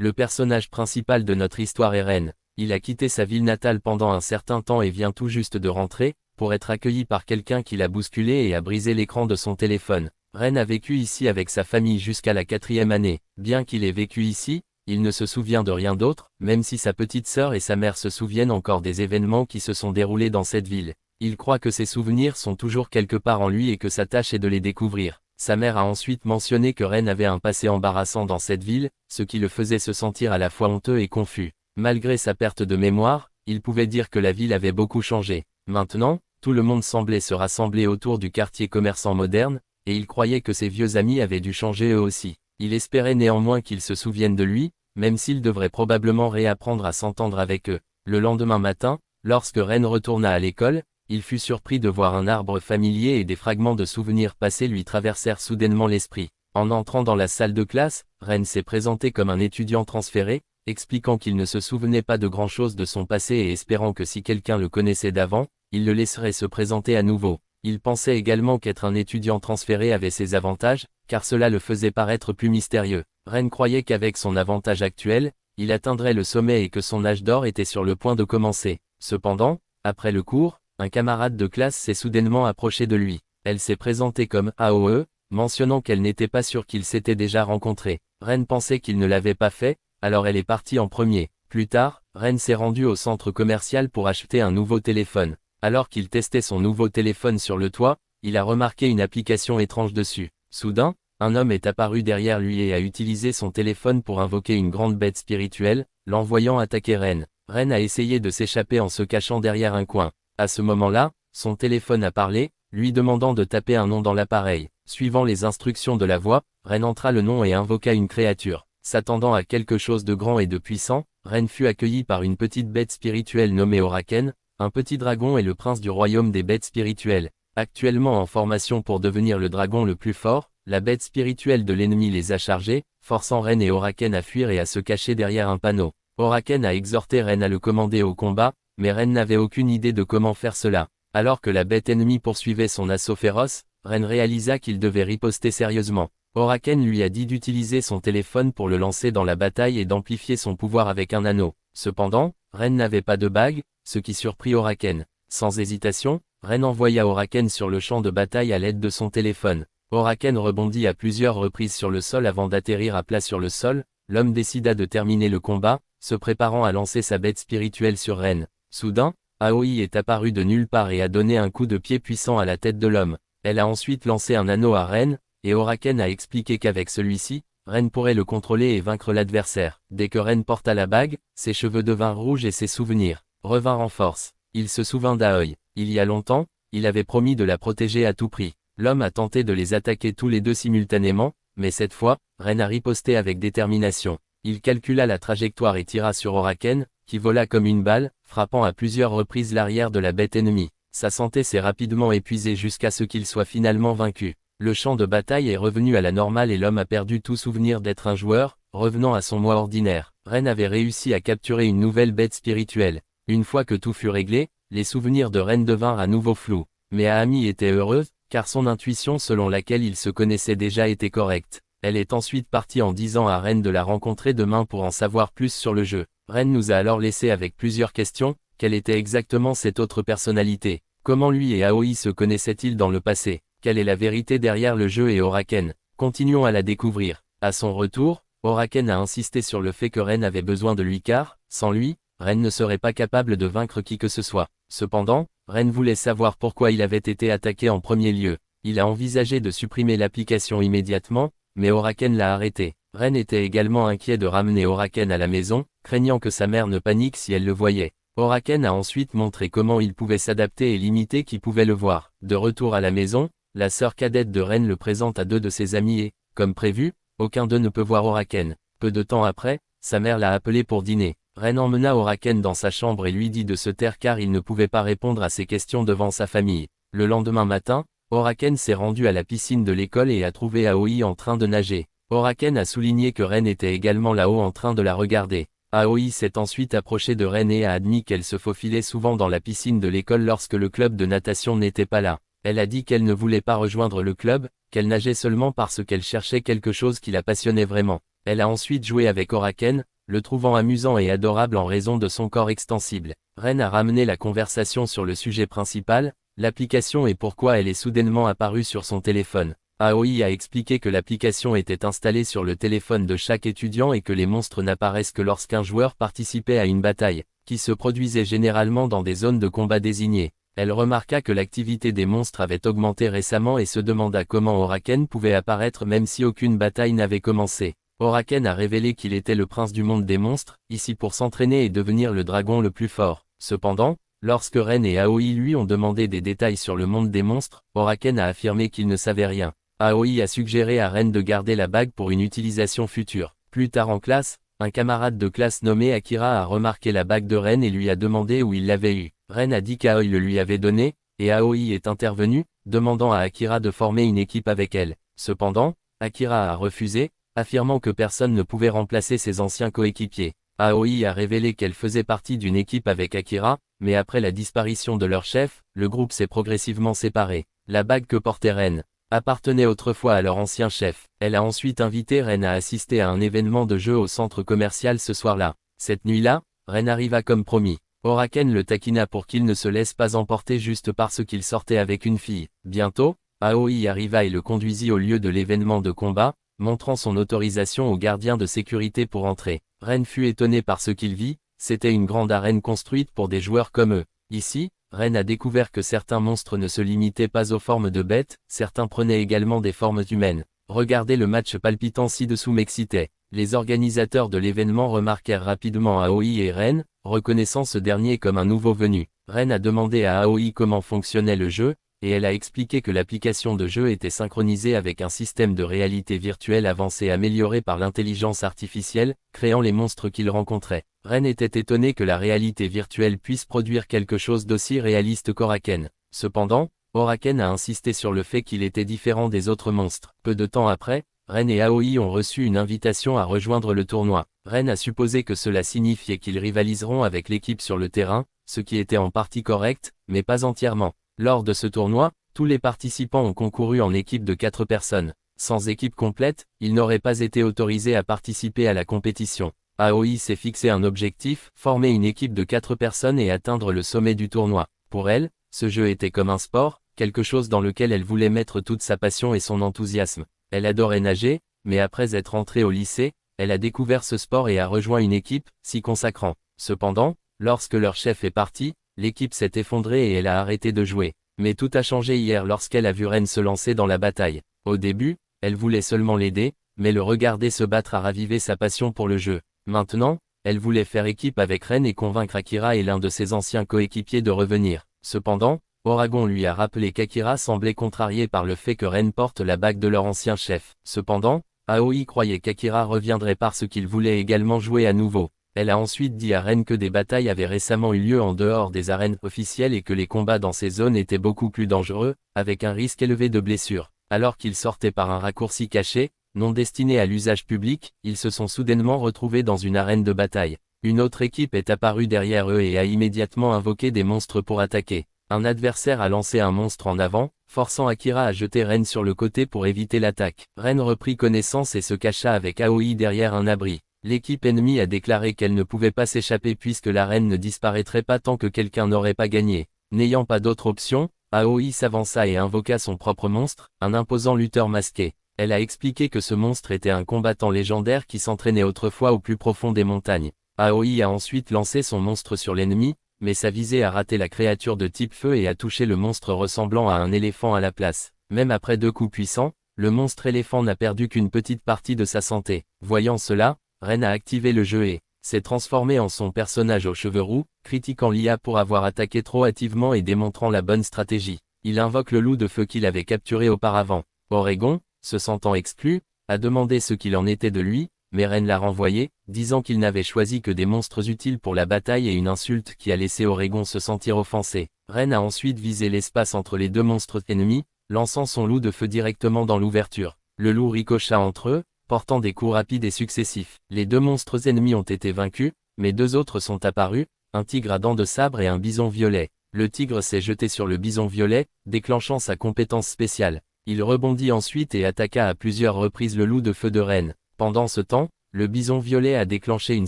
Le personnage principal de notre histoire est Ren. Il a quitté sa ville natale pendant un certain temps et vient tout juste de rentrer, pour être accueilli par quelqu'un qui l'a bousculé et a brisé l'écran de son téléphone. Ren a vécu ici avec sa famille jusqu'à la 4e année. Bien qu'il ait vécu ici, il ne se souvient de rien d'autre, même si sa petite sœur et sa mère se souviennent encore des événements qui se sont déroulés dans cette ville. Il croit que ses souvenirs sont toujours quelque part en lui et que sa tâche est de les découvrir. Sa mère a ensuite mentionné que Ren avait un passé embarrassant dans cette ville, ce qui le faisait se sentir à la fois honteux et confus. Malgré sa perte de mémoire, il pouvait dire que la ville avait beaucoup changé. Maintenant, tout le monde semblait se rassembler autour du quartier commerçant moderne, et il croyait que ses vieux amis avaient dû changer eux aussi. Il espérait néanmoins qu'ils se souviennent de lui, même s'il devrait probablement réapprendre à s'entendre avec eux. Le lendemain matin, lorsque Ren retourna à l'école, il fut surpris de voir un arbre familier et des fragments de souvenirs passés lui traversèrent soudainement l'esprit. En entrant dans la salle de classe, Ren s'est présenté comme un étudiant transféré, expliquant qu'il ne se souvenait pas de grand-chose de son passé et espérant que si quelqu'un le connaissait d'avant, il le laisserait se présenter à nouveau. Il pensait également qu'être un étudiant transféré avait ses avantages, car cela le faisait paraître plus mystérieux. Ren croyait qu'avec son avantage actuel, il atteindrait le sommet et que son âge d'or était sur le point de commencer. Cependant, après le cours, un camarade de classe s'est soudainement approché de lui. Elle s'est présentée comme AOE, mentionnant qu'elle n'était pas sûre qu'ils s'étaient déjà rencontrés. Ren pensait qu'il ne l'avait pas fait, alors elle est partie en premier. Plus tard, Ren s'est rendu au centre commercial pour acheter un nouveau téléphone. Alors qu'il testait son nouveau téléphone sur le toit, il a remarqué une application étrange dessus. Soudain, un homme est apparu derrière lui et a utilisé son téléphone pour invoquer une grande bête spirituelle, l'envoyant attaquer Ren. Ren a essayé de s'échapper en se cachant derrière un coin. À ce moment-là, son téléphone a parlé, lui demandant de taper un nom dans l'appareil. Suivant les instructions de la voix, Ren entra le nom et invoqua une créature. S'attendant à quelque chose de grand et de puissant, Ren fut accueilli par une petite bête spirituelle nommée Oraken. Un petit dragon est le prince du royaume des bêtes spirituelles. Actuellement en formation pour devenir le dragon le plus fort, la bête spirituelle de l'ennemi les a chargés, forçant Ren et Oraken à fuir et à se cacher derrière un panneau. Oraken a exhorté Ren à le commander au combat, mais Ren n'avait aucune idée de comment faire cela. Alors que la bête ennemie poursuivait son assaut féroce, Ren réalisa qu'il devait riposter sérieusement. Oraken lui a dit d'utiliser son téléphone pour le lancer dans la bataille et d'amplifier son pouvoir avec un anneau. Cependant, Ren n'avait pas de bague, ce qui surprit Oraken. Sans hésitation, Ren envoya Oraken sur le champ de bataille à l'aide de son téléphone. Oraken rebondit à plusieurs reprises sur le sol avant d'atterrir à plat sur le sol. L'homme décida de terminer le combat, se préparant à lancer sa bête spirituelle sur Ren. Soudain, Aoi est apparue de nulle part et a donné un coup de pied puissant à la tête de l'homme. Elle a ensuite lancé un anneau à Ren, et Oraken a expliqué qu'avec celui-ci, Ren pourrait le contrôler et vaincre l'adversaire. Dès que Ren porta la bague, ses cheveux devinrent rouges et ses souvenirs revinrent en force. Il se souvint d'Aoi. Il y a longtemps, il avait promis de la protéger à tout prix. L'homme a tenté de les attaquer tous les deux simultanément, mais cette fois, Ren a riposté avec détermination. Il calcula la trajectoire et tira sur Oraken, qui vola comme une balle, frappant à plusieurs reprises l'arrière de la bête ennemie. Sa santé s'est rapidement épuisée jusqu'à ce qu'il soit finalement vaincu. Le champ de bataille est revenu à la normale et l'homme a perdu tout souvenir d'être un joueur, revenant à son moi ordinaire. Ren avait réussi à capturer une nouvelle bête spirituelle. Une fois que tout fut réglé, les souvenirs de Ren devinrent à nouveau flous. Mais Aami était heureuse, car son intuition selon laquelle il se connaissait déjà était correcte. Elle est ensuite partie en disant à Ren de la rencontrer demain pour en savoir plus sur le jeu. Ren nous a alors laissé avec plusieurs questions. Quelle était exactement cette autre personnalité? Comment lui et Aoi se connaissaient-ils dans le passé? Quelle est la vérité derrière le jeu et Oraken? Continuons à la découvrir. À son retour, Oraken a insisté sur le fait que Ren avait besoin de lui car, sans lui, Ren ne serait pas capable de vaincre qui que ce soit. Cependant, Ren voulait savoir pourquoi il avait été attaqué en premier lieu. Il a envisagé de supprimer l'application immédiatement, mais Oraken l'a arrêté. Ren était également inquiet de ramener Oraken à la maison, craignant que sa mère ne panique si elle le voyait. Oraken a ensuite montré comment il pouvait s'adapter et limiter qui pouvait le voir. De retour à la maison, la sœur cadette de Ren le présente à deux de ses amis et, comme prévu, aucun d'eux ne peut voir Oraken. Peu de temps après, sa mère l'a appelé pour dîner. Ren emmena Oraken dans sa chambre et lui dit de se taire car il ne pouvait pas répondre à ses questions devant sa famille. Le lendemain matin, Oraken s'est rendu à la piscine de l'école et a trouvé Aoi en train de nager. Oraken a souligné que Ren était également là-haut en train de la regarder. Aoi s'est ensuite approchée de Ren et a admis qu'elle se faufilait souvent dans la piscine de l'école lorsque le club de natation n'était pas là. Elle a dit qu'elle ne voulait pas rejoindre le club, qu'elle nageait seulement parce qu'elle cherchait quelque chose qui la passionnait vraiment. Elle a ensuite joué avec Oraken, le trouvant amusant et adorable en raison de son corps extensible. Ren a ramené la conversation sur le sujet principal, l'application et pourquoi elle est soudainement apparue sur son téléphone. Aoi a expliqué que l'application était installée sur le téléphone de chaque étudiant et que les monstres n'apparaissent que lorsqu'un joueur participait à une bataille, qui se produisait généralement dans des zones de combat désignées. Elle remarqua que l'activité des monstres avait augmenté récemment et se demanda comment Oraken pouvait apparaître même si aucune bataille n'avait commencé. Oraken a révélé qu'il était le prince du monde des monstres, ici pour s'entraîner et devenir le dragon le plus fort. Cependant, lorsque Ren et Aoi lui ont demandé des détails sur le monde des monstres, Oraken a affirmé qu'il ne savait rien. Aoi a suggéré à Ren de garder la bague pour une utilisation future. Plus tard en classe, un camarade de classe nommé Akira a remarqué la bague de Ren et lui a demandé où il l'avait eue. Ren a dit qu'Aoi le lui avait donnée, et Aoi est intervenu, demandant à Akira de former une équipe avec elle. Cependant, Akira a refusé, affirmant que personne ne pouvait remplacer ses anciens coéquipiers. Aoi a révélé qu'elle faisait partie d'une équipe avec Akira, mais après la disparition de leur chef, le groupe s'est progressivement séparé. La bague que portait Ren appartenait autrefois à leur ancien chef. Elle a ensuite invité Ren à assister à un événement de jeu au centre commercial ce soir-là. Cette nuit-là, Ren arriva comme promis. Oraken le taquina pour qu'il ne se laisse pas emporter juste parce qu'il sortait avec une fille. Bientôt, Aoi arriva et le conduisit au lieu de l'événement de combat, montrant son autorisation au gardien de sécurité pour entrer. Ren fut étonné par ce qu'il vit, c'était une grande arène construite pour des joueurs comme eux. Ici, Ren a découvert que certains monstres ne se limitaient pas aux formes de bêtes, certains prenaient également des formes humaines. Regarder le match palpitant ci-dessous m'excitait. Les organisateurs de l'événement remarquèrent rapidement Aoi et Ren, reconnaissant ce dernier comme un nouveau venu. Ren a demandé à Aoi comment fonctionnait le jeu, et elle a expliqué que l'application de jeu était synchronisée avec un système de réalité virtuelle avancé amélioré par l'intelligence artificielle, créant les monstres qu'il rencontrait. Ren était étonné que la réalité virtuelle puisse produire quelque chose d'aussi réaliste qu'Oraken. Cependant, Oraken a insisté sur le fait qu'il était différent des autres monstres. Peu de temps après, Ren et Aoi ont reçu une invitation à rejoindre le tournoi. Ren a supposé que cela signifiait qu'ils rivaliseront avec l'équipe sur le terrain, ce qui était en partie correct, mais pas entièrement. Lors de ce tournoi, tous les participants ont concouru en équipe de 4 personnes. Sans équipe complète, ils n'auraient pas été autorisés à participer à la compétition. Aoi s'est fixé un objectif, former une équipe de 4 personnes et atteindre le sommet du tournoi. Pour elle, ce jeu était comme un sport, quelque chose dans lequel elle voulait mettre toute sa passion et son enthousiasme. Elle adorait nager, mais après être entrée au lycée, elle a découvert ce sport et a rejoint une équipe, s'y consacrant. Cependant, lorsque leur chef est parti, l'équipe s'est effondrée et elle a arrêté de jouer. Mais tout a changé hier lorsqu'elle a vu Ren se lancer dans la bataille. Au début, elle voulait seulement l'aider, mais le regarder se battre a ravivé sa passion pour le jeu. Maintenant, elle voulait faire équipe avec Ren et convaincre Akira et l'un de ses anciens coéquipiers de revenir. Cependant, Oragon lui a rappelé qu'Akira semblait contrarié par le fait que Ren porte la bague de leur ancien chef. Cependant, Aoi croyait qu'Akira reviendrait parce qu'il voulait également jouer à nouveau. Elle a ensuite dit à Ren que des batailles avaient récemment eu lieu en dehors des arènes officielles et que les combats dans ces zones étaient beaucoup plus dangereux, avec un risque élevé de blessures. Alors qu'ils sortaient par un raccourci caché, non destiné à l'usage public, ils se sont soudainement retrouvés dans une arène de bataille. Une autre équipe est apparue derrière eux et a immédiatement invoqué des monstres pour attaquer. Un adversaire a lancé un monstre en avant, forçant Akira à jeter Ren sur le côté pour éviter l'attaque. Ren reprit connaissance et se cacha avec Aoi derrière un abri. L'équipe ennemie a déclaré qu'elle ne pouvait pas s'échapper puisque l'arène ne disparaîtrait pas tant que quelqu'un n'aurait pas gagné. N'ayant pas d'autre option, Aoi s'avança et invoqua son propre monstre, un imposant lutteur masqué. Elle a expliqué que ce monstre était un combattant légendaire qui s'entraînait autrefois au plus profond des montagnes. Aoi a ensuite lancé son monstre sur l'ennemi, mais sa visée a raté la créature de type feu et a touché le monstre ressemblant à un éléphant à la place. Même après 2 coups puissants, le monstre éléphant n'a perdu qu'une petite partie de sa santé. Voyant cela, Ren a activé le jeu et s'est transformé en son personnage aux cheveux roux, critiquant l'IA pour avoir attaqué trop hâtivement et démontrant la bonne stratégie. Il invoque le loup de feu qu'il avait capturé auparavant. Oregon, se sentant exclu, a demandé ce qu'il en était de lui, mais Ren l'a renvoyé, disant qu'il n'avait choisi que des monstres utiles pour la bataille et une insulte qui a laissé Oregon se sentir offensé. Ren a ensuite visé l'espace entre les 2 monstres ennemis, lançant son loup de feu directement dans l'ouverture. Le loup ricocha entre eux, portant des coups rapides et successifs. Les 2 monstres ennemis ont été vaincus, mais 2 autres sont apparus, un tigre à dents de sabre et un bison violet. Le tigre s'est jeté sur le bison violet, déclenchant sa compétence spéciale. Il rebondit ensuite et attaqua à plusieurs reprises le loup de feu de Ren. Pendant ce temps, le bison violet a déclenché une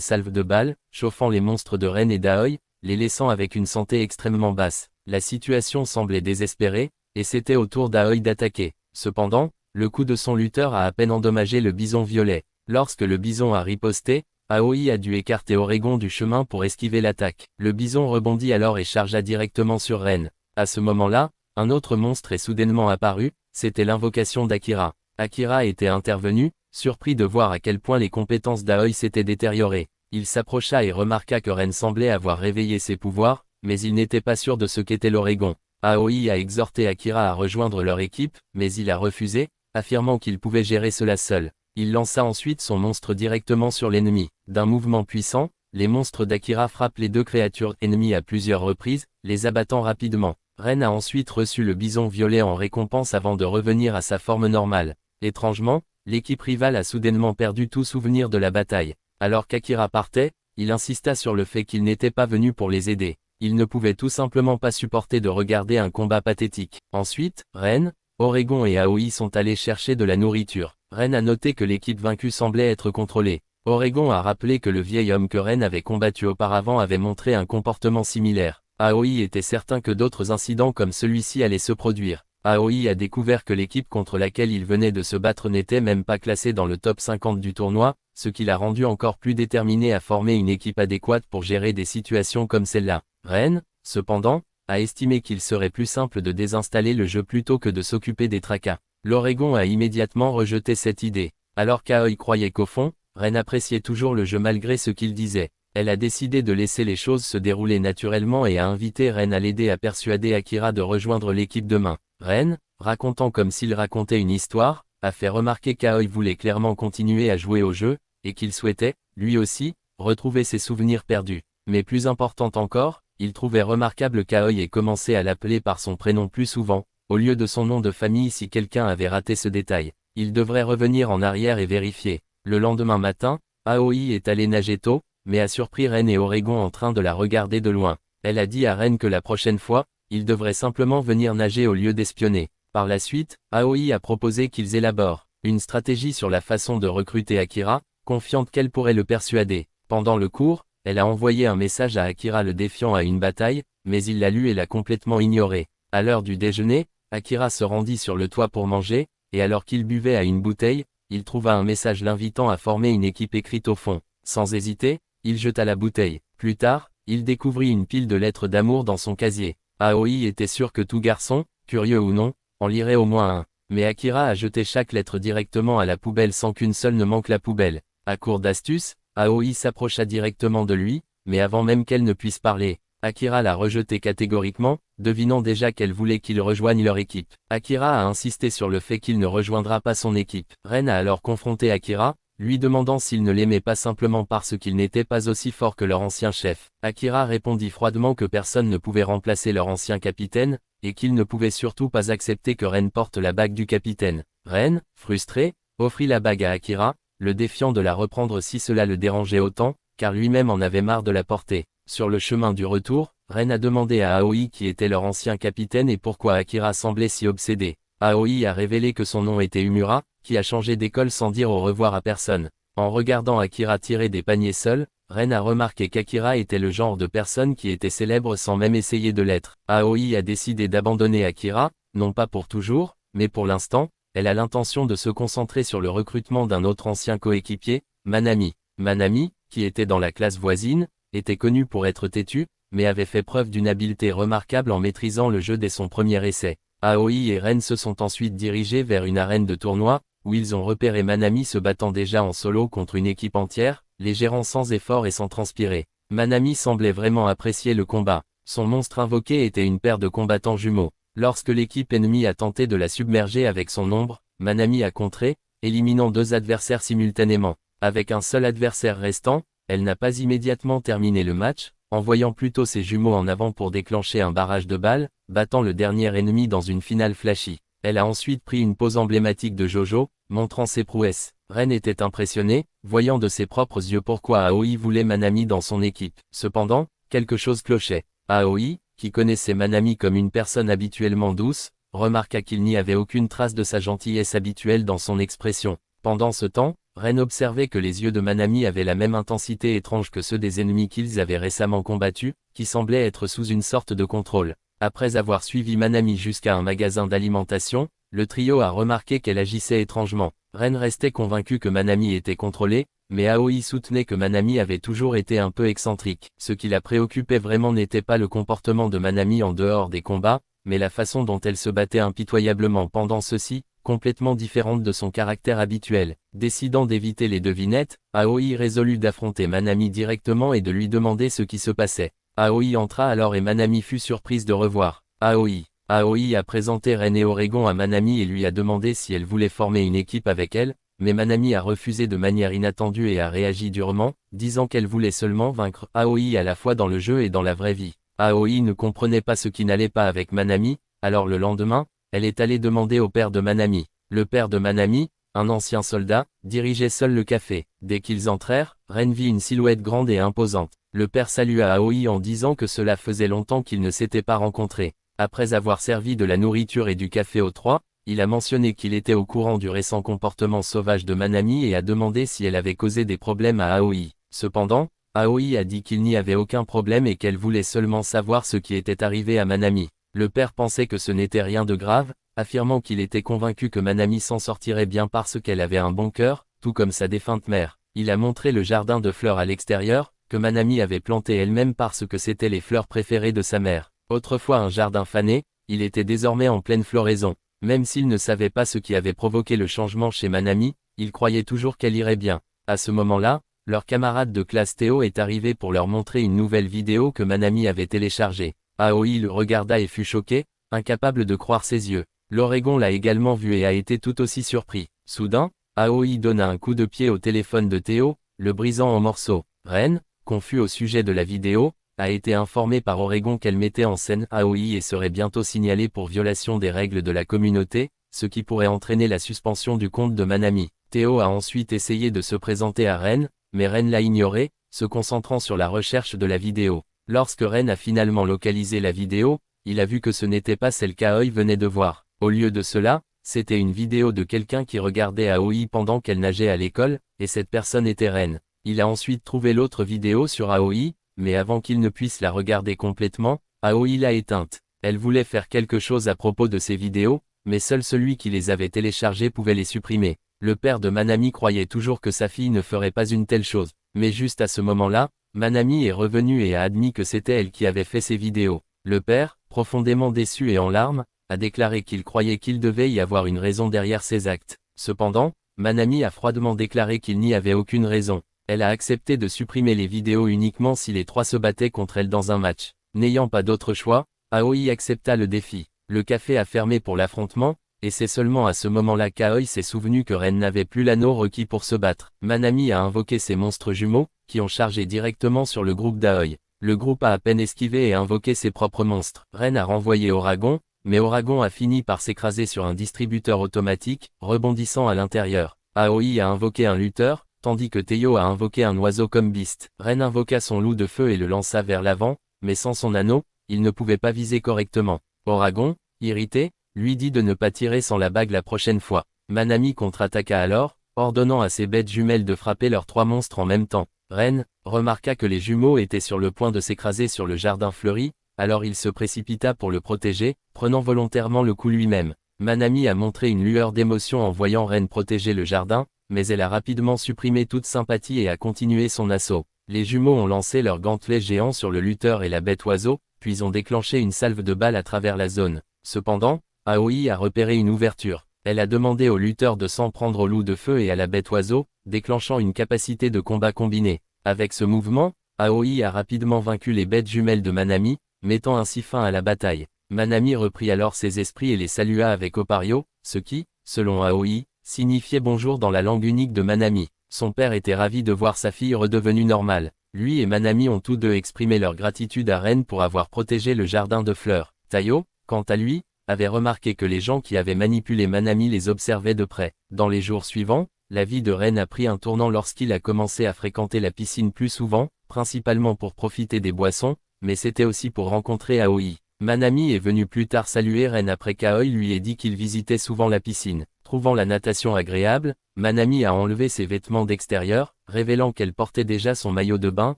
salve de balles, chauffant les monstres de Ren et d'Aoi, les laissant avec une santé extrêmement basse. La situation semblait désespérée, et c'était au tour d'Aoi d'attaquer. Cependant, le coup de son lutteur a à peine endommagé le bison violet. Lorsque le bison a riposté, Aoi a dû écarter Oregon du chemin pour esquiver l'attaque. Le bison rebondit alors et chargea directement sur Ren. À ce moment-là, un autre monstre est soudainement apparu, c'était l'invocation d'Akira. Akira était intervenu, surpris de voir à quel point les compétences d'Aoi s'étaient détériorées. Il s'approcha et remarqua que Ren semblait avoir réveillé ses pouvoirs, mais il n'était pas sûr de ce qu'était l'Oregon. Aoi a exhorté Akira à rejoindre leur équipe, mais il a refusé, affirmant qu'il pouvait gérer cela seul. Il lança ensuite son monstre directement sur l'ennemi. D'un mouvement puissant, les monstres d'Akira frappent les deux créatures ennemies à plusieurs reprises, les abattant rapidement. Ren a ensuite reçu le bison violet en récompense avant de revenir à sa forme normale. Étrangement, l'équipe rivale a soudainement perdu tout souvenir de la bataille. Alors qu'Akira partait, il insista sur le fait qu'il n'était pas venu pour les aider. Il ne pouvait tout simplement pas supporter de regarder un combat pathétique. Ensuite, Ren, Oregon et Aoi sont allés chercher de la nourriture. Ren a noté que l'équipe vaincue semblait être contrôlée. Oregon a rappelé que le vieil homme que Ren avait combattu auparavant avait montré un comportement similaire. Aoi était certain que d'autres incidents comme celui-ci allaient se produire. Aoi a découvert que l'équipe contre laquelle il venait de se battre n'était même pas classée dans le top 50 du tournoi, ce qui l'a rendu encore plus déterminé à former une équipe adéquate pour gérer des situations comme celle-là. Ren, cependant, a estimé qu'il serait plus simple de désinstaller le jeu plutôt que de s'occuper des tracas. L'Oregon a immédiatement rejeté cette idée. Alors qu'Aoi croyait qu'au fond, Ren appréciait toujours le jeu malgré ce qu'il disait. Elle a décidé de laisser les choses se dérouler naturellement et a invité Ren à l'aider à persuader Akira de rejoindre l'équipe demain. Ren, racontant comme s'il racontait une histoire, a fait remarquer qu'Aoi voulait clairement continuer à jouer au jeu, et qu'il souhaitait, lui aussi, retrouver ses souvenirs perdus. Mais plus important encore, il trouvait remarquable qu'Aoi ait commencé à l'appeler par son prénom plus souvent, au lieu de son nom de famille si quelqu'un avait raté ce détail. Il devrait revenir en arrière et vérifier. Le lendemain matin, Aoi est allée nager tôt, mais a surpris Ren et Oregon en train de la regarder de loin. Elle a dit à Ren que la prochaine fois, il devrait simplement venir nager au lieu d'espionner. Par la suite, Aoi a proposé qu'ils élaborent une stratégie sur la façon de recruter Akira, confiante qu'elle pourrait le persuader. Pendant le cours, elle a envoyé un message à Akira le défiant à une bataille, mais il l'a lu et l'a complètement ignoré. À l'heure du déjeuner, Akira se rendit sur le toit pour manger, et alors qu'il buvait à une bouteille, il trouva un message l'invitant à former une équipe écrite au fond. Sans hésiter, il jeta la bouteille. Plus tard, il découvrit une pile de lettres d'amour dans son casier. Aoi était sûr que tout garçon, curieux ou non, en lirait au moins un. Mais Akira a jeté chaque lettre directement à la poubelle sans qu'une seule ne manque la poubelle. À court d'astuce, Aoi s'approcha directement de lui, mais avant même qu'elle ne puisse parler, Akira l'a rejetée catégoriquement, devinant déjà qu'elle voulait qu'il rejoigne leur équipe. Akira a insisté sur le fait qu'il ne rejoindra pas son équipe. Ren a alors confronté Akira, lui demandant s'il ne l'aimait pas simplement parce qu'il n'était pas aussi fort que leur ancien chef. Akira répondit froidement que personne ne pouvait remplacer leur ancien capitaine, et qu'il ne pouvait surtout pas accepter que Ren porte la bague du capitaine. Ren, frustré, offrit la bague à Akira, le défiant de la reprendre si cela le dérangeait autant, car lui-même en avait marre de la porter. Sur le chemin du retour, Ren a demandé à Aoi qui était leur ancien capitaine et pourquoi Akira semblait si obsédé. Aoi a révélé que son nom était Umura, qui a changé d'école sans dire au revoir à personne. En regardant Akira tirer des paniers seul, Ren a remarqué qu'Akira était le genre de personne qui était célèbre sans même essayer de l'être. Aoi a décidé d'abandonner Akira, non pas pour toujours, mais pour l'instant. Elle a l'intention de se concentrer sur le recrutement d'un autre ancien coéquipier, Manami. Manami, qui était dans la classe voisine, était connu pour être têtu, mais avait fait preuve d'une habileté remarquable en maîtrisant le jeu dès son premier essai. Aoi et Ren se sont ensuite dirigés vers une arène de tournoi, où ils ont repéré Manami se battant déjà en solo contre une équipe entière, les gérant sans effort et sans transpirer. Manami semblait vraiment apprécier le combat. Son monstre invoqué était une paire de combattants jumeaux. Lorsque l'équipe ennemie a tenté de la submerger avec son ombre, Manami a contré, éliminant deux adversaires simultanément. Avec un seul adversaire restant, elle n'a pas immédiatement terminé le match, envoyant plutôt ses jumeaux en avant pour déclencher un barrage de balles, battant le dernier ennemi dans une finale flashy. Elle a ensuite pris une pose emblématique de Jojo, montrant ses prouesses. Ren était impressionné, voyant de ses propres yeux pourquoi Aoi voulait Manami dans son équipe. Cependant, quelque chose clochait. Aoi, qui connaissait Manami comme une personne habituellement douce, remarqua qu'il n'y avait aucune trace de sa gentillesse habituelle dans son expression. Pendant ce temps, Ren observait que les yeux de Manami avaient la même intensité étrange que ceux des ennemis qu'ils avaient récemment combattus, qui semblaient être sous une sorte de contrôle. Après avoir suivi Manami jusqu'à un magasin d'alimentation, le trio a remarqué qu'elle agissait étrangement. Ren restait convaincu que Manami était contrôlée, mais Aoi soutenait que Manami avait toujours été un peu excentrique. Ce qui la préoccupait vraiment n'était pas le comportement de Manami en dehors des combats, mais la façon dont elle se battait impitoyablement pendant ceux-ci, complètement différente de son caractère habituel. Décidant d'éviter les devinettes, Aoi résolut d'affronter Manami directement et de lui demander ce qui se passait. Aoi entra alors et Manami fut surprise de revoir Aoi. Aoi a présenté Ren et Oregon à Manami et lui a demandé si elle voulait former une équipe avec elle, mais Manami a refusé de manière inattendue et a réagi durement, disant qu'elle voulait seulement vaincre Aoi à la fois dans le jeu et dans la vraie vie. Aoi ne comprenait pas ce qui n'allait pas avec Manami, alors le lendemain, elle est allée demander au père de Manami. Le père de Manami, un ancien soldat, dirigeait seul le café. Dès qu'ils entrèrent, Ren vit une silhouette grande et imposante. Le père salua Aoi en disant que cela faisait longtemps qu'ils ne s'étaient pas rencontrés. Après avoir servi de la nourriture et du café aux trois, il a mentionné qu'il était au courant du récent comportement sauvage de Manami et a demandé si elle avait causé des problèmes à Aoi. Cependant, Aoi a dit qu'il n'y avait aucun problème et qu'elle voulait seulement savoir ce qui était arrivé à Manami. Le père pensait que ce n'était rien de grave, affirmant qu'il était convaincu que Manami s'en sortirait bien parce qu'elle avait un bon cœur, tout comme sa défunte mère. Il a montré le jardin de fleurs à l'extérieur, que Manami avait planté elle-même parce que c'était les fleurs préférées de sa mère. Autrefois un jardin fané, il était désormais en pleine floraison. Même s'il ne savait pas ce qui avait provoqué le changement chez Manami, il croyait toujours qu'elle irait bien. À ce moment-là, leur camarade de classe Théo est arrivé pour leur montrer une nouvelle vidéo que Manami avait téléchargée. Aoi le regarda et fut choqué, incapable de croire ses yeux. L'Oregon l'a également vu et a été tout aussi surpris. Soudain, Aoi donna un coup de pied au téléphone de Théo, le brisant en morceaux. Ren, confus au sujet de la vidéo, a été informé par Oregon qu'elle mettait en scène Aoi et serait bientôt signalée pour violation des règles de la communauté, ce qui pourrait entraîner la suspension du compte de Manami. Théo a ensuite essayé de se présenter à Ren, mais Ren l'a ignoré, se concentrant sur la recherche de la vidéo. Lorsque Ren a finalement localisé la vidéo, il a vu que ce n'était pas celle qu'Aoi venait de voir. Au lieu de cela, c'était une vidéo de quelqu'un qui regardait Aoi pendant qu'elle nageait à l'école, et cette personne était Ren. Il a ensuite trouvé l'autre vidéo sur Aoi, mais avant qu'il ne puisse la regarder complètement, Aoi l'a éteinte. Elle voulait faire quelque chose à propos de ces vidéos, mais seul celui qui les avait téléchargées pouvait les supprimer. Le père de Manami croyait toujours que sa fille ne ferait pas une telle chose. Mais juste à ce moment-là, Manami est revenue et a admis que c'était elle qui avait fait ces vidéos. Le père, profondément déçu et en larmes, a déclaré qu'il croyait qu'il devait y avoir une raison derrière ses actes. Cependant, Manami a froidement déclaré qu'il n'y avait aucune raison. Elle a accepté de supprimer les vidéos uniquement si les trois se battaient contre elle dans un match. N'ayant pas d'autre choix, Aoi accepta le défi. Le café a fermé pour l'affrontement, et c'est seulement à ce moment-là qu'Aoi s'est souvenu que Ren n'avait plus l'anneau requis pour se battre. Manami a invoqué ses monstres jumeaux, qui ont chargé directement sur le groupe d'Aoi. Le groupe a à peine esquivé et invoqué ses propres monstres. Ren a renvoyé Oragon, mais Oragon a fini par s'écraser sur un distributeur automatique, rebondissant à l'intérieur. Aoi a invoqué un lutteur, tandis que Théo a invoqué un oiseau comme Beast. Ren invoqua son loup de feu et le lança vers l'avant, mais sans son anneau, il ne pouvait pas viser correctement. Oragon, irrité, lui dit de ne pas tirer sans la bague la prochaine fois. Manami contre-attaqua alors, ordonnant à ses bêtes jumelles de frapper leurs trois monstres en même temps. Ren remarqua que les jumeaux étaient sur le point de s'écraser sur le jardin fleuri, alors il se précipita pour le protéger, prenant volontairement le coup lui-même. Manami a montré une lueur d'émotion en voyant Ren protéger le jardin, mais elle a rapidement supprimé toute sympathie et a continué son assaut. Les jumeaux ont lancé leurs gantelets géants sur le lutteur et la bête oiseau, puis ont déclenché une salve de balles à travers la zone. Cependant, Aoi a repéré une ouverture. Elle a demandé au lutteur de s'en prendre au loup de feu et à la bête oiseau, déclenchant une capacité de combat combinée. Avec ce mouvement, Aoi a rapidement vaincu les bêtes jumelles de Manami, mettant ainsi fin à la bataille. Manami reprit alors ses esprits et les salua avec Opario, ce qui, selon Aoi, signifiait bonjour dans la langue unique de Manami. Son père était ravi de voir sa fille redevenue normale. Lui et Manami ont tous deux exprimé leur gratitude à Ren pour avoir protégé le jardin de fleurs. Taiyo, quant à lui, avait remarqué que les gens qui avaient manipulé Manami les observaient de près. Dans les jours suivants, la vie de Ren a pris un tournant lorsqu'il a commencé à fréquenter la piscine plus souvent, principalement pour profiter des boissons, mais c'était aussi pour rencontrer Aoi. Manami est venu plus tard saluer Ren après qu'Aoi lui ait dit qu'il visitait souvent la piscine. Trouvant la natation agréable, Manami a enlevé ses vêtements d'extérieur, révélant qu'elle portait déjà son maillot de bain,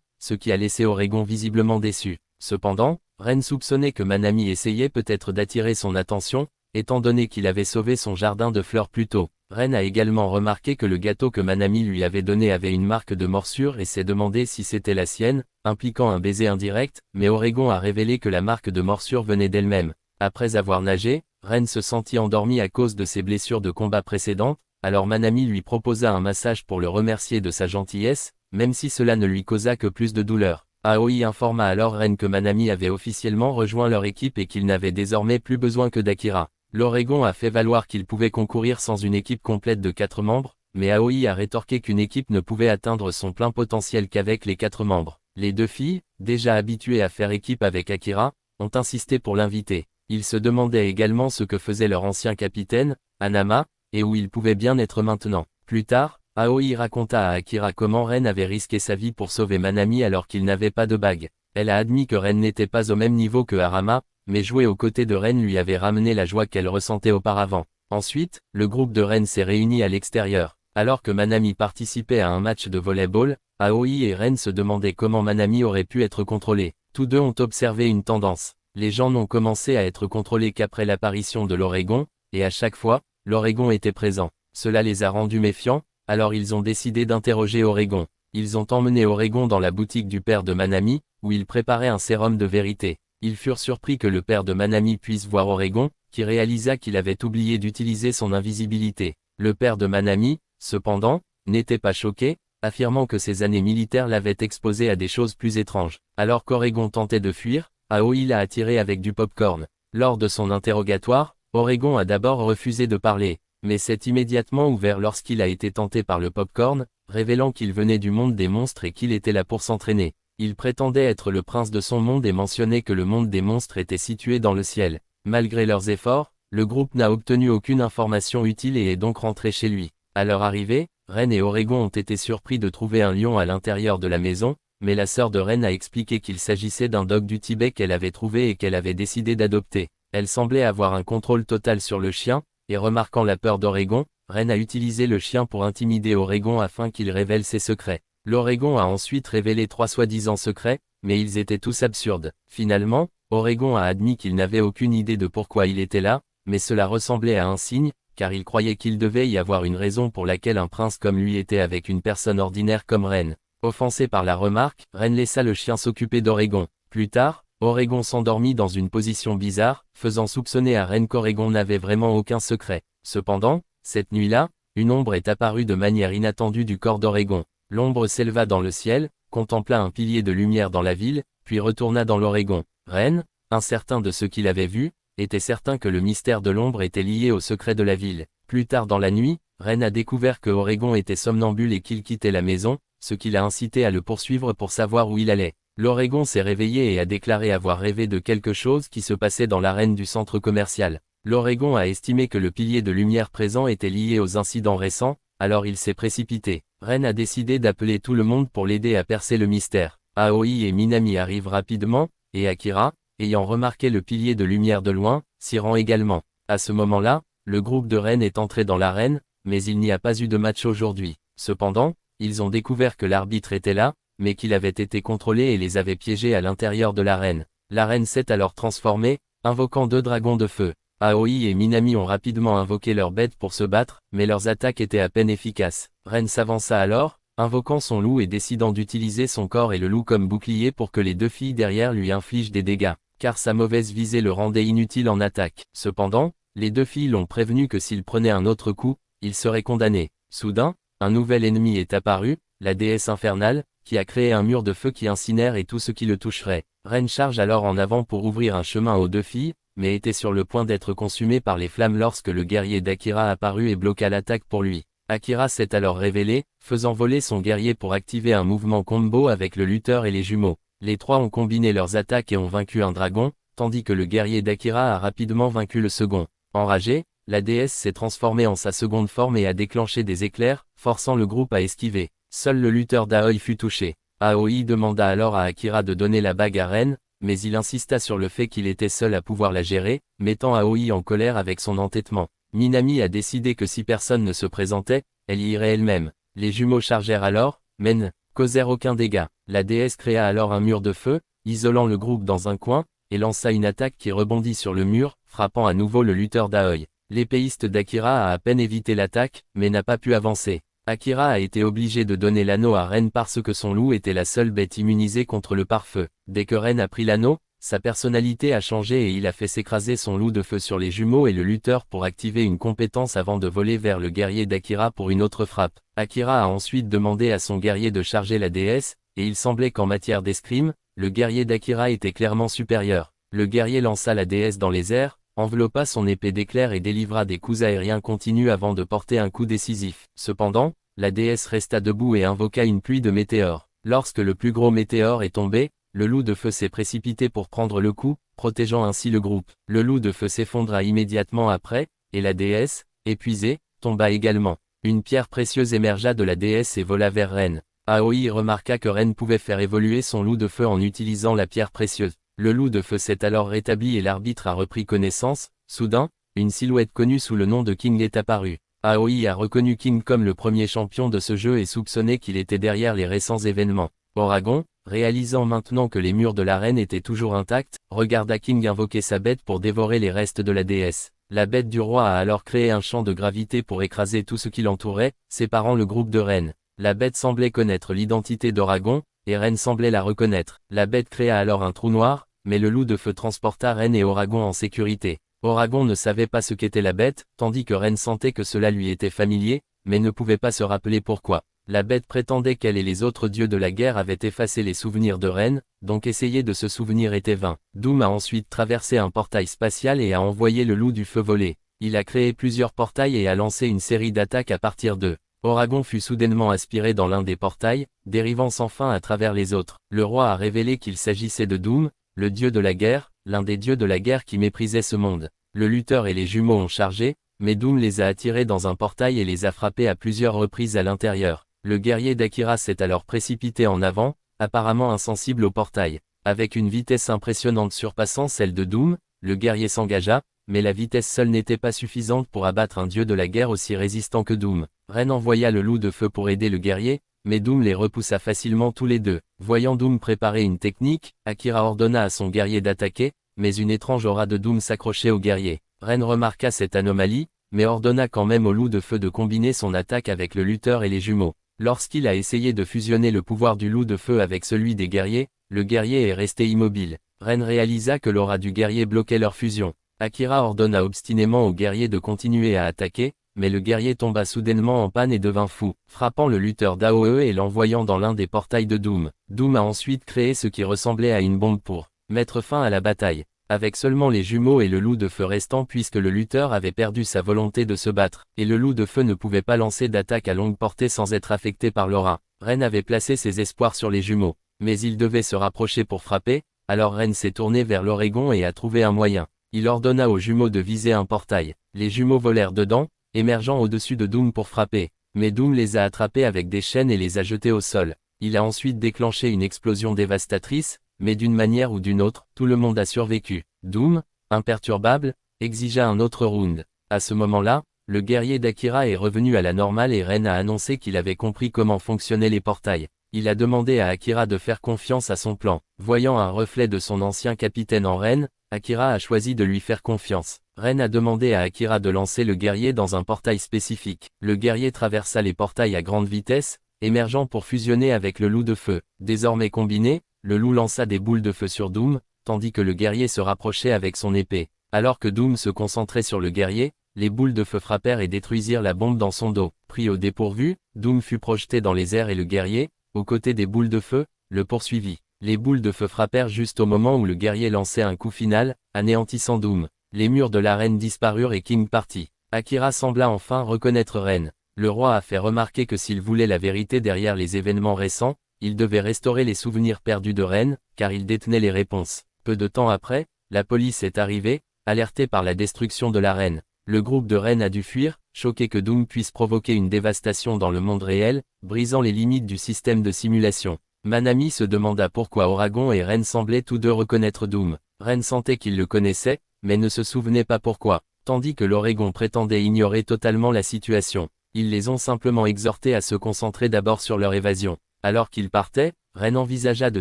ce qui a laissé Oregon visiblement déçu. Cependant, Ren soupçonnait que Manami essayait peut-être d'attirer son attention, étant donné qu'il avait sauvé son jardin de fleurs plus tôt. Ren a également remarqué que le gâteau que Manami lui avait donné avait une marque de morsure et s'est demandé si c'était la sienne, impliquant un baiser indirect, mais Oregon a révélé que la marque de morsure venait d'elle-même. Après avoir nagé, Ren se sentit endormi à cause de ses blessures de combat précédentes, alors Manami lui proposa un massage pour le remercier de sa gentillesse, même si cela ne lui causa que plus de douleur. Aoi informa alors Ren que Manami avait officiellement rejoint leur équipe et qu'il n'avait désormais plus besoin que d'Akira. L'Oregon a fait valoir qu'il pouvait concourir sans une équipe complète de 4 membres, mais Aoi a rétorqué qu'une équipe ne pouvait atteindre son plein potentiel qu'avec les 4 membres. Les 2 filles, déjà habituées à faire équipe avec Akira, ont insisté pour l'inviter. Ils se demandaient également ce que faisait leur ancien capitaine, Hanama, et où il pouvait bien être maintenant. Plus tard, Aoi raconta à Akira comment Ren avait risqué sa vie pour sauver Manami alors qu'il n'avait pas de bague. Elle a admis que Ren n'était pas au même niveau que Harama, mais jouer aux côtés de Ren lui avait ramené la joie qu'elle ressentait auparavant. Ensuite, le groupe de Ren s'est réuni à l'extérieur. Alors que Manami participait à un match de volleyball, Aoi et Ren se demandaient comment Manami aurait pu être contrôlé. Tous deux ont observé une tendance. Les gens n'ont commencé à être contrôlés qu'après l'apparition de l'Oregon, et à chaque fois, l'Oregon était présent. Cela les a rendus méfiants, alors ils ont décidé d'interroger Oregon. Ils ont emmené Oregon dans la boutique du père de Manami, où il préparait un sérum de vérité. Ils furent surpris que le père de Manami puisse voir Oregon, qui réalisa qu'il avait oublié d'utiliser son invisibilité. Le père de Manami, cependant, n'était pas choqué, affirmant que ses années militaires l'avaient exposé à des choses plus étranges. Alors qu'Oregon tentait de fuir, Aoi l'a attiré avec du popcorn. Lors de son interrogatoire, Oregon a d'abord refusé de parler, mais s'est immédiatement ouvert lorsqu'il a été tenté par le popcorn, révélant qu'il venait du monde des monstres et qu'il était là pour s'entraîner. Il prétendait être le prince de son monde et mentionnait que le monde des monstres était situé dans le ciel. Malgré leurs efforts, le groupe n'a obtenu aucune information utile et est donc rentré chez lui. À leur arrivée, Ren et Oregon ont été surpris de trouver un lion à l'intérieur de la maison, mais la sœur de Ren a expliqué qu'il s'agissait d'un dog du Tibet qu'elle avait trouvé et qu'elle avait décidé d'adopter. Elle semblait avoir un contrôle total sur le chien, et remarquant la peur d'Oregon, Ren a utilisé le chien pour intimider Oregon afin qu'il révèle ses secrets. L'Oregon a ensuite révélé 3 soi-disant secrets, mais ils étaient tous absurdes. Finalement, Oregon a admis qu'il n'avait aucune idée de pourquoi il était là, mais cela ressemblait à un signe, car il croyait qu'il devait y avoir une raison pour laquelle un prince comme lui était avec une personne ordinaire comme Ren. Offensé par la remarque, Ren laissa le chien s'occuper d'Oregon. Plus tard, Oregon s'endormit dans une position bizarre, faisant soupçonner à Ren qu'Oregon n'avait vraiment aucun secret. Cependant, cette nuit-là, une ombre est apparue de manière inattendue du corps d'Oregon. L'ombre s'éleva dans le ciel, contempla un pilier de lumière dans la ville, puis retourna dans l'Oregon. Ren, incertain de ce qu'il avait vu, était certain que le mystère de l'ombre était lié au secret de la ville. Plus tard dans la nuit, Ren a découvert que Oregon était somnambule et qu'il quittait la maison, ce qui l'a incité à le poursuivre pour savoir où il allait. L'Oregon s'est réveillé et a déclaré avoir rêvé de quelque chose qui se passait dans l'arène du centre commercial. L'Oregon a estimé que le pilier de lumière présent était lié aux incidents récents, alors il s'est précipité. Ren a décidé d'appeler tout le monde pour l'aider à percer le mystère. Aoi et Minami arrivent rapidement, et Akira, ayant remarqué le pilier de lumière de loin, s'y rend également. À ce moment-là, le groupe de Ren est entré dans l'arène, mais il n'y a pas eu de match aujourd'hui. Cependant, ils ont découvert que l'arbitre était là, mais qu'il avait été contrôlé et les avait piégés à l'intérieur de l'arène. L'arène s'est alors transformée, invoquant 2 dragons de feu. Aoi et Minami ont rapidement invoqué leurs bêtes pour se battre, mais leurs attaques étaient à peine efficaces. Ren s'avança alors, invoquant son loup et décidant d'utiliser son corps et le loup comme bouclier pour que les 2 filles derrière lui infligent des dégâts, car sa mauvaise visée le rendait inutile en attaque. Cependant, les 2 filles l'ont prévenu que s'il prenait un autre coup, il serait condamné. Soudain, un nouvel ennemi est apparu, la déesse infernale, qui a créé un mur de feu qui incinère et tout ce qui le toucherait. Ren charge alors en avant pour ouvrir un chemin aux 2 filles, mais était sur le point d'être consumé par les flammes lorsque le guerrier d'Akira apparut et bloqua l'attaque pour lui. Akira s'est alors révélé, faisant voler son guerrier pour activer un mouvement combo avec le lutteur et les jumeaux. Les 3 ont combiné leurs attaques et ont vaincu un dragon, tandis que le guerrier d'Akira a rapidement vaincu le second. Enragée, la déesse s'est transformée en sa seconde forme et a déclenché des éclairs, forçant le groupe à esquiver. Seul le lutteur d'Aoi fut touché. Aoi demanda alors à Akira de donner la bague à Ren, mais il insista sur le fait qu'il était seul à pouvoir la gérer, mettant Aoi en colère avec son entêtement. Minami a décidé que si personne ne se présentait, elle y irait elle-même. Les jumeaux chargèrent alors, mais ne causèrent aucun dégât. La déesse créa alors un mur de feu, isolant le groupe dans un coin, et lança une attaque qui rebondit sur le mur, frappant à nouveau le lutteur d'Aoi. L'épéiste d'Akira a à peine évité l'attaque, mais n'a pas pu avancer. Akira a été obligé de donner l'anneau à Ren parce que son loup était la seule bête immunisée contre le pare-feu. Dès que Ren a pris l'anneau, sa personnalité a changé et il a fait s'écraser son loup de feu sur les jumeaux et le lutteur pour activer une compétence avant de voler vers le guerrier d'Akira pour une autre frappe. Akira a ensuite demandé à son guerrier de charger la déesse, et il semblait qu'en matière d'escrime, le guerrier d'Akira était clairement supérieur. Le guerrier lança la déesse dans les airs, enveloppa son épée d'éclair et délivra des coups aériens continus avant de porter un coup décisif. Cependant, la déesse resta debout et invoqua une pluie de météores. Lorsque le plus gros météore est tombé, le loup de feu s'est précipité pour prendre le coup, protégeant ainsi le groupe. Le loup de feu s'effondra immédiatement après, et la déesse, épuisée, tomba également. Une pierre précieuse émergea de la déesse et vola vers Ren. Aoi remarqua que Ren pouvait faire évoluer son loup de feu en utilisant la pierre précieuse. Le loup de feu s'est alors rétabli et l'arbitre a repris connaissance. Soudain, une silhouette connue sous le nom de King est apparue. Aoi a reconnu King comme le premier champion de ce jeu et soupçonné qu'il était derrière les récents événements. Oragon, réalisant maintenant que les murs de l'arène étaient toujours intacts, regarda King invoquer sa bête pour dévorer les restes de la déesse. La bête du roi a alors créé un champ de gravité pour écraser tout ce qui l'entourait, séparant le groupe de Ren. La bête semblait connaître l'identité d'Oragon, et Ren semblait la reconnaître. La bête créa alors un trou noir, mais le loup de feu transporta Ren et Oragon en sécurité. Oragon ne savait pas ce qu'était la bête, tandis que Ren sentait que cela lui était familier, mais ne pouvait pas se rappeler pourquoi. La bête prétendait qu'elle et les autres dieux de la guerre avaient effacé les souvenirs de Ren, donc essayer de se souvenir était vain. Doom a ensuite traversé un portail spatial et a envoyé le loup du feu voler. Il a créé plusieurs portails et a lancé une série d'attaques à partir d'eux. Oragon fut soudainement aspiré dans l'un des portails, dérivant sans fin à travers les autres. Le roi a révélé qu'il s'agissait de Doom, le dieu de la guerre, l'un des dieux de la guerre qui méprisait ce monde. Le lutteur et les jumeaux ont chargé, mais Doom les a attirés dans un portail et les a frappés à plusieurs reprises à l'intérieur. Le guerrier d'Akira s'est alors précipité en avant, apparemment insensible au portail. Avec une vitesse impressionnante surpassant celle de Doom, le guerrier s'engagea, mais la vitesse seule n'était pas suffisante pour abattre un dieu de la guerre aussi résistant que Doom. Ren envoya le loup de feu pour aider le guerrier, mais Doom les repoussa facilement tous les deux. Voyant Doom préparer une technique, Akira ordonna à son guerrier d'attaquer, mais une étrange aura de Doom s'accrochait au guerrier. Ren remarqua cette anomalie, mais ordonna quand même au loup de feu de combiner son attaque avec le lutteur et les jumeaux. Lorsqu'il a essayé de fusionner le pouvoir du loup de feu avec celui des guerriers, le guerrier est resté immobile. Ren réalisa que l'aura du guerrier bloquait leur fusion. Akira ordonna obstinément au guerrier de continuer à attaquer, mais le guerrier tomba soudainement en panne et devint fou, frappant le lutteur d'Aoe et l'envoyant dans l'un des portails de Doom. Doom a ensuite créé ce qui ressemblait à une bombe pour mettre fin à la bataille. Avec seulement les jumeaux et le loup de feu restant puisque le lutteur avait perdu sa volonté de se battre, et le loup de feu ne pouvait pas lancer d'attaque à longue portée sans être affecté par l'aura. Ren avait placé ses espoirs sur les jumeaux, mais il devait se rapprocher pour frapper, alors Ren s'est tourné vers l'Oregon et a trouvé un moyen. Il ordonna aux jumeaux de viser un portail. Les jumeaux volèrent dedans, émergeant au-dessus de Doom pour frapper, mais Doom les a attrapés avec des chaînes et les a jetés au sol. Il a ensuite déclenché une explosion dévastatrice, mais d'une manière ou d'une autre, tout le monde a survécu. Doom, imperturbable, exigea un autre round. À ce moment-là, le guerrier d'Akira est revenu à la normale et Ren a annoncé qu'il avait compris comment fonctionnaient les portails. Il a demandé à Akira de faire confiance à son plan. Voyant un reflet de son ancien capitaine en Ren, Akira a choisi de lui faire confiance. Ren a demandé à Akira de lancer le guerrier dans un portail spécifique. Le guerrier traversa les portails à grande vitesse, émergeant pour fusionner avec le loup de feu. Désormais combiné, le loup lança des boules de feu sur Doom, tandis que le guerrier se rapprochait avec son épée. Alors que Doom se concentrait sur le guerrier, les boules de feu frappèrent et détruisirent la bombe dans son dos. Pris au dépourvu, Doom fut projeté dans les airs et le guerrier, aux côtés des boules de feu, le poursuivit. Les boules de feu frappèrent juste au moment où le guerrier lançait un coup final, anéantissant Doom. Les murs de l'arène disparurent et King partit. Akira sembla enfin reconnaître Ren. Le roi a fait remarquer que s'il voulait la vérité derrière les événements récents, il devait restaurer les souvenirs perdus de Ren, car il détenait les réponses. Peu de temps après, la police est arrivée, alertée par la destruction de l'arène. Le groupe de Ren a dû fuir, choqué que Doom puisse provoquer une dévastation dans le monde réel, brisant les limites du système de simulation. Manami se demanda pourquoi Oragon et Ren semblaient tous deux reconnaître Doom. Ren sentait qu'il le connaissait, mais ne se souvenait pas pourquoi, tandis que l'Oregon prétendait ignorer totalement la situation. Ils les ont simplement exhortés à se concentrer d'abord sur leur évasion. Alors qu'ils partaient, Ren envisagea de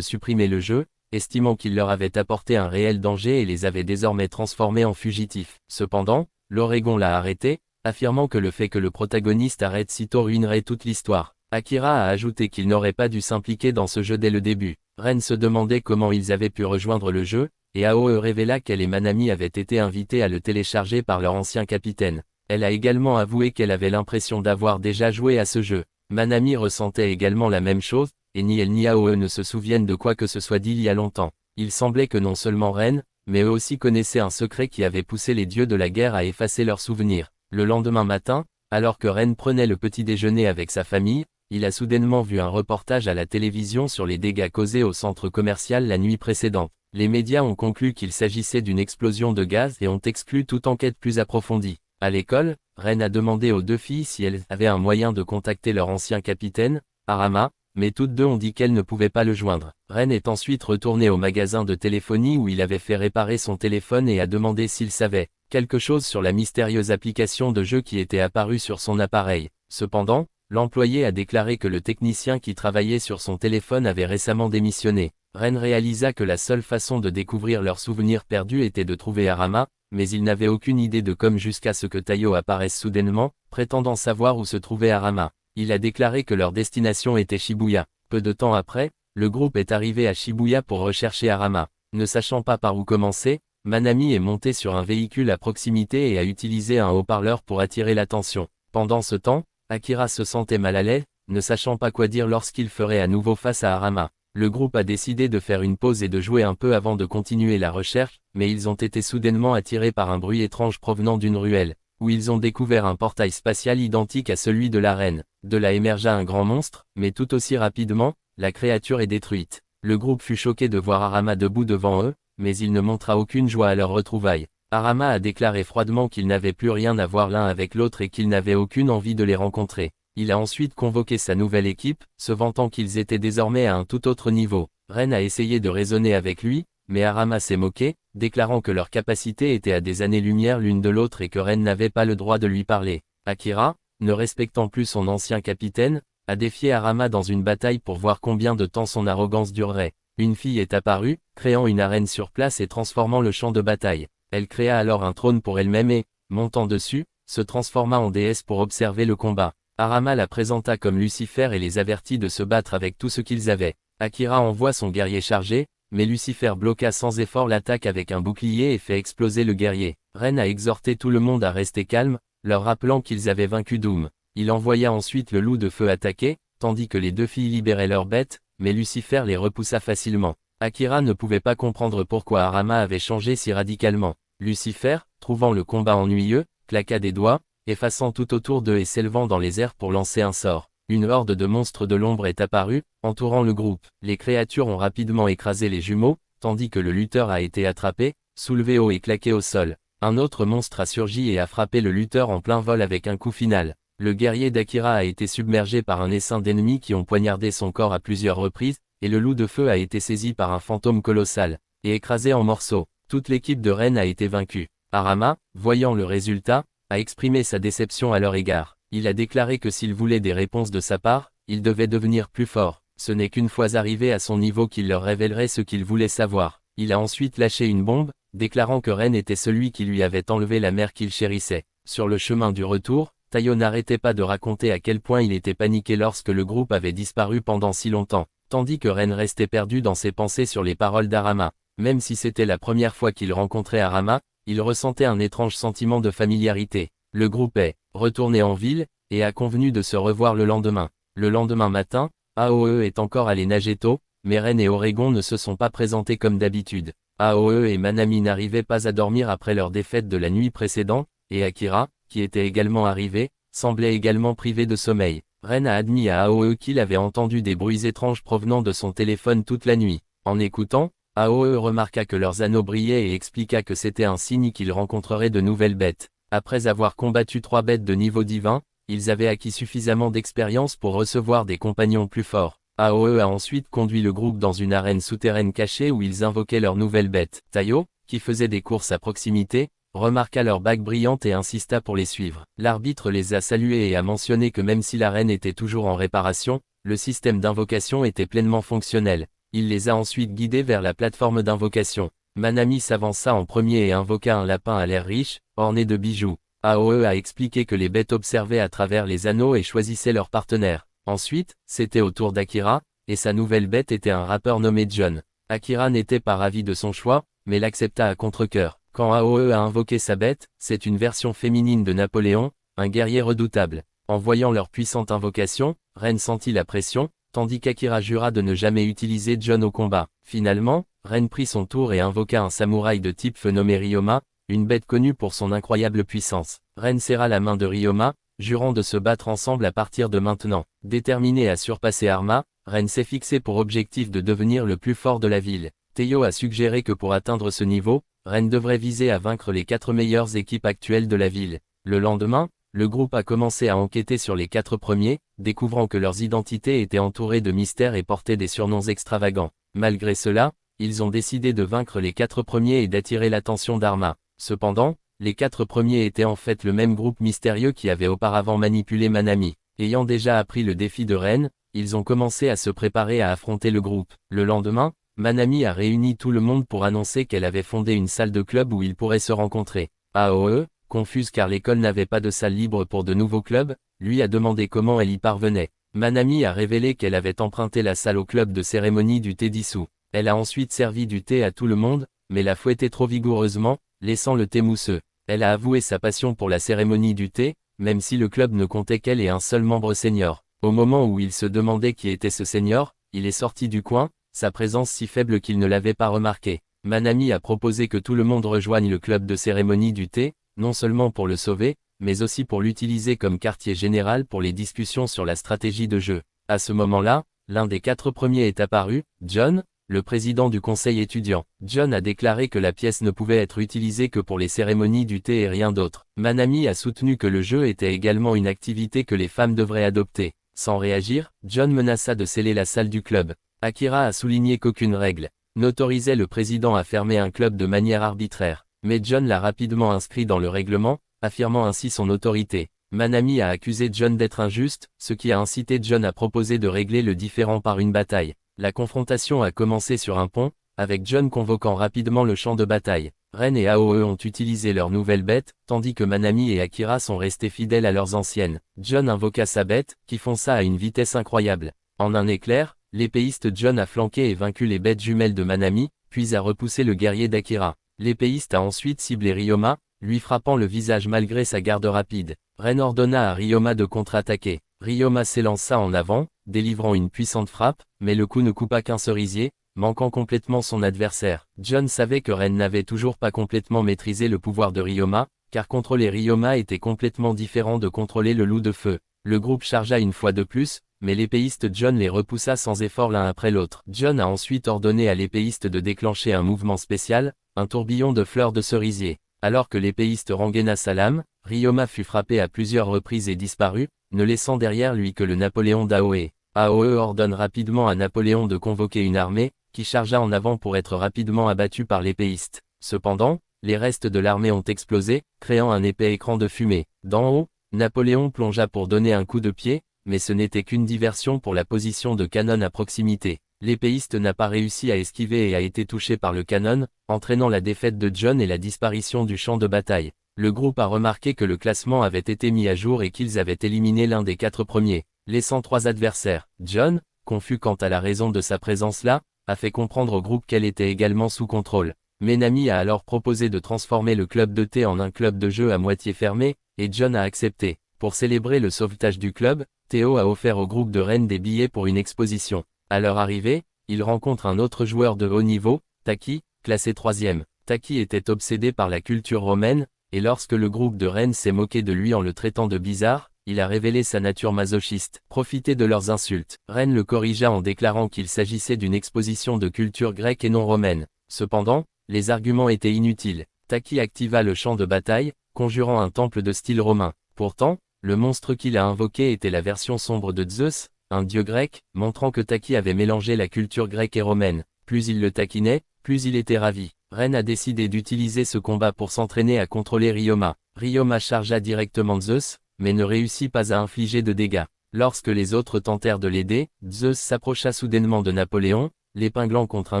supprimer le jeu, estimant qu'il leur avait apporté un réel danger et les avait désormais transformés en fugitifs. Cependant, l'Oregon l'a arrêté, affirmant que le fait que le protagoniste arrête si tôt ruinerait toute l'histoire. Akira a ajouté qu'il n'aurait pas dû s'impliquer dans ce jeu dès le début. Ren se demandait comment ils avaient pu rejoindre le jeu, et Aoe révéla qu'elle et Manami avaient été invités à le télécharger par leur ancien capitaine. Elle a également avoué qu'elle avait l'impression d'avoir déjà joué à ce jeu. Manami ressentait également la même chose, et ni elle ni Aoe ne se souviennent de quoi que ce soit d'il y a longtemps. Il semblait que non seulement Ren, mais eux aussi connaissaient un secret qui avait poussé les dieux de la guerre à effacer leurs souvenirs. Le lendemain matin, alors que Ren prenait le petit déjeuner avec sa famille, il a soudainement vu un reportage à la télévision sur les dégâts causés au centre commercial la nuit précédente. Les médias ont conclu qu'il s'agissait d'une explosion de gaz et ont exclu toute enquête plus approfondie. À l'école, Ren a demandé aux deux filles si elles avaient un moyen de contacter leur ancien capitaine, Arama, mais toutes deux ont dit qu'elles ne pouvaient pas le joindre. Ren est ensuite retourné au magasin de téléphonie où il avait fait réparer son téléphone et a demandé s'il savait quelque chose sur la mystérieuse application de jeu qui était apparue sur son appareil. Cependant, l'employé a déclaré que le technicien qui travaillait sur son téléphone avait récemment démissionné. Ren réalisa que la seule façon de découvrir leurs souvenirs perdus était de trouver Arama, mais il n'avait aucune idée de comme jusqu'à ce que Tayo apparaisse soudainement, prétendant savoir où se trouvait Arama. Il a déclaré que leur destination était Shibuya. Peu de temps après, le groupe est arrivé à Shibuya pour rechercher Arama. Ne sachant pas par où commencer, Manami est monté sur un véhicule à proximité et a utilisé un haut-parleur pour attirer l'attention. Pendant ce temps, Akira se sentait mal à l'aise, ne sachant pas quoi dire lorsqu'il ferait à nouveau face à Arama. Le groupe a décidé de faire une pause et de jouer un peu avant de continuer la recherche, mais ils ont été soudainement attirés par un bruit étrange provenant d'une ruelle, où ils ont découvert un portail spatial identique à celui de l'arène. De là émergea un grand monstre, mais tout aussi rapidement, la créature est détruite. Le groupe fut choqué de voir Arama debout devant eux, mais il ne montra aucune joie à leur retrouvaille. Arama a déclaré froidement qu'ils n'avaient plus rien à voir l'un avec l'autre et qu'ils n'avaient aucune envie de les rencontrer. Il a ensuite convoqué sa nouvelle équipe, se vantant qu'ils étaient désormais à un tout autre niveau. Ren a essayé de raisonner avec lui, mais Arama s'est moqué, déclarant que leurs capacités étaient à des années-lumière l'une de l'autre et que Ren n'avait pas le droit de lui parler. Akira, ne respectant plus son ancien capitaine, a défié Arama dans une bataille pour voir combien de temps son arrogance durerait. Une fille est apparue, créant une arène sur place et transformant le champ de bataille. Elle créa alors un trône pour elle-même et, montant dessus, se transforma en déesse pour observer le combat. Arama la présenta comme Lucifer et les avertit de se battre avec tout ce qu'ils avaient. Akira envoie son guerrier chargé, mais Lucifer bloqua sans effort l'attaque avec un bouclier et fait exploser le guerrier. Ren a exhorté tout le monde à rester calme, leur rappelant qu'ils avaient vaincu Doom. Il envoya ensuite le loup de feu attaquer, tandis que les deux filles libéraient leurs bêtes, mais Lucifer les repoussa facilement. Akira ne pouvait pas comprendre pourquoi Arama avait changé si radicalement. Lucifer, trouvant le combat ennuyeux, claqua des doigts, effaçant tout autour d'eux et s'élevant dans les airs pour lancer un sort. Une horde de monstres de l'ombre est apparue, entourant le groupe. Les créatures ont rapidement écrasé les jumeaux, tandis que le lutteur a été attrapé, soulevé haut et claqué au sol. Un autre monstre a surgi et a frappé le lutteur en plein vol avec un coup final. Le guerrier d'Akira a été submergé par un essaim d'ennemis qui ont poignardé son corps à plusieurs reprises, et le loup de feu a été saisi par un fantôme colossal, et écrasé en morceaux. Toute l'équipe de Ren a été vaincue. Arama, voyant le résultat, a exprimé sa déception à leur égard. Il a déclaré que s'il voulait des réponses de sa part, il devait devenir plus fort. Ce n'est qu'une fois arrivé à son niveau qu'il leur révélerait ce qu'il voulait savoir. Il a ensuite lâché une bombe, déclarant que Ren était celui qui lui avait enlevé la mère qu'il chérissait. Sur le chemin du retour, Tayo n'arrêtait pas de raconter à quel point il était paniqué lorsque le groupe avait disparu pendant si longtemps, tandis que Ren restait perdu dans ses pensées sur les paroles d'Arama. Même si c'était la première fois qu'il rencontrait Arama, il ressentait un étrange sentiment de familiarité. Le groupe est retourné en ville, et a convenu de se revoir le lendemain. Le lendemain matin, Aoe est encore allé nager tôt, mais Ren et Oregon ne se sont pas présentés comme d'habitude. Aoe et Manami n'arrivaient pas à dormir après leur défaite de la nuit précédente, et Akira, qui était également arrivé, semblait également privé de sommeil. Ren a admis à Aoe qu'il avait entendu des bruits étranges provenant de son téléphone toute la nuit. En écoutant, Aoe remarqua que leurs anneaux brillaient et expliqua que c'était un signe qu'ils rencontreraient de nouvelles bêtes. Après avoir combattu 3 bêtes de niveau divin, ils avaient acquis suffisamment d'expérience pour recevoir des compagnons plus forts. Aoe a ensuite conduit le groupe dans une arène souterraine cachée où ils invoquaient leurs nouvelles bêtes. Tayo, qui faisait des courses à proximité, remarqua leur bague brillante et insista pour les suivre. L'arbitre les a salués et a mentionné que même si l'arène était toujours en réparation, le système d'invocation était pleinement fonctionnel. Il les a ensuite guidés vers la plateforme d'invocation. Manami s'avança en premier et invoqua un lapin à l'air riche, orné de bijoux. Aoe a expliqué que les bêtes observaient à travers les anneaux et choisissaient leur partenaire. Ensuite, c'était au tour d'Akira, et sa nouvelle bête était un rappeur nommé John. Akira n'était pas ravi de son choix, mais l'accepta à contre-cœur. Quand Aoe a invoqué sa bête, c'est une version féminine de Napoléon, un guerrier redoutable. En voyant leur puissante invocation, Ren sentit la pression, tandis qu'Akira jura de ne jamais utiliser John au combat. Finalement, Ren prit son tour et invoqua un samouraï de type feu nommé Ryoma, une bête connue pour son incroyable puissance. Ren serra la main de Ryoma, jurant de se battre ensemble à partir de maintenant. Déterminé à surpasser Arma, Ren s'est fixé pour objectif de devenir le plus fort de la ville. Teo a suggéré que pour atteindre ce niveau, Ren devrait viser à vaincre les 4 meilleures équipes actuelles de la ville. Le lendemain, le groupe a commencé à enquêter sur les 4 premiers, découvrant que leurs identités étaient entourées de mystères et portaient des surnoms extravagants. Malgré cela, ils ont décidé de vaincre les 4 premiers et d'attirer l'attention d'Arma. Cependant, les 4 premiers étaient en fait le même groupe mystérieux qui avait auparavant manipulé Manami. Ayant déjà appris le défi de Ren, ils ont commencé à se préparer à affronter le groupe. Le lendemain, Manami a réuni tout le monde pour annoncer qu'elle avait fondé une salle de club où ils pourraient se rencontrer. Aoe, confuse car l'école n'avait pas de salle libre pour de nouveaux clubs, lui a demandé comment elle y parvenait. Manami a révélé qu'elle avait emprunté la salle au club de cérémonie du thé dissous. Elle a ensuite servi du thé à tout le monde, mais l'a fouetté trop vigoureusement, laissant le thé mousseux. Elle a avoué sa passion pour la cérémonie du thé, même si le club ne comptait qu'elle et un seul membre senior. Au moment où il se demandait qui était ce senior, il est sorti du coin, sa présence si faible qu'il ne l'avait pas remarqué. Manami a proposé que tout le monde rejoigne le club de cérémonie du thé, non seulement pour le sauver, mais aussi pour l'utiliser comme quartier général pour les discussions sur la stratégie de jeu. À ce moment-là, l'un des 4 premiers est apparu, John, le président du conseil étudiant. John a déclaré que la pièce ne pouvait être utilisée que pour les cérémonies du thé et rien d'autre. Manami a soutenu que le jeu était également une activité que les femmes devraient adopter. Sans réagir, John menaça de sceller la salle du club. Akira a souligné qu'aucune règle n'autorisait le président à fermer un club de manière arbitraire, mais John l'a rapidement inscrit dans le règlement, affirmant ainsi son autorité. Manami a accusé John d'être injuste, ce qui a incité John à proposer de régler le différend par une bataille. La confrontation a commencé sur un pont, avec John convoquant rapidement le champ de bataille. Ren et Aoe ont utilisé leurs nouvelles bêtes, tandis que Manami et Akira sont restés fidèles à leurs anciennes. John invoqua sa bête, qui fonça à une vitesse incroyable. En un éclair, l'épéiste John a flanqué et vaincu les bêtes jumelles de Manami, puis a repoussé le guerrier d'Akira. L'épéiste a ensuite ciblé Ryoma, lui frappant le visage malgré sa garde rapide. Ren ordonna à Ryoma de contre-attaquer. Ryoma s'élança en avant, délivrant une puissante frappe, mais le coup ne coupa qu'un cerisier, manquant complètement son adversaire. John savait que Ren n'avait toujours pas complètement maîtrisé le pouvoir de Ryoma, car contrôler Ryoma était complètement différent de contrôler le loup de feu. Le groupe chargea une fois de plus, mais l'épéiste John les repoussa sans effort l'un après l'autre. John a ensuite ordonné à l'épéiste de déclencher un mouvement spécial, un tourbillon de fleurs de cerisier. Alors que l'épéiste rengaina sa lame, Ryoma fut frappé à plusieurs reprises et disparut, ne laissant derrière lui que le Napoléon d'Aoe. Aoe ordonne rapidement à Napoléon de convoquer une armée, qui chargea en avant pour être rapidement abattue par l'épéiste. Cependant, les restes de l'armée ont explosé, créant un épais écran de fumée. D'en haut, Napoléon plongea pour donner un coup de pied, mais ce n'était qu'une diversion pour la position de canon à proximité. L'épéiste n'a pas réussi à esquiver et a été touché par le canon, entraînant la défaite de John et la disparition du champ de bataille. Le groupe a remarqué que le classement avait été mis à jour et qu'ils avaient éliminé l'un des 4 premiers, laissant 3 adversaires. John, confus quant à la raison de sa présence là, a fait comprendre au groupe qu'elle était également sous contrôle. Manami a alors proposé de transformer le club de thé en un club de jeu à moitié fermé, et John a accepté. Pour célébrer le sauvetage du club, Théo a offert au groupe de Ren des billets pour une exposition. À leur arrivée, ils rencontrent un autre joueur de haut niveau, Taki, classé 3e. Taki était obsédé par la culture romaine, et lorsque le groupe de Ren s'est moqué de lui en le traitant de bizarre, il a révélé sa nature masochiste. Profité de leurs insultes. Ren le corrigea en déclarant qu'il s'agissait d'une exposition de culture grecque et non romaine. Cependant, les arguments étaient inutiles. Taki activa le champ de bataille, conjurant un temple de style romain. Pourtant, le monstre qu'il a invoqué était la version sombre de Zeus, un dieu grec, montrant que Taki avait mélangé la culture grecque et romaine. Plus il le taquinait, plus il était ravi. Ren a décidé d'utiliser ce combat pour s'entraîner à contrôler Ryoma. Ryoma chargea directement Zeus, mais ne réussit pas à infliger de dégâts. Lorsque les autres tentèrent de l'aider, Zeus s'approcha soudainement de Napoléon, l'épinglant contre un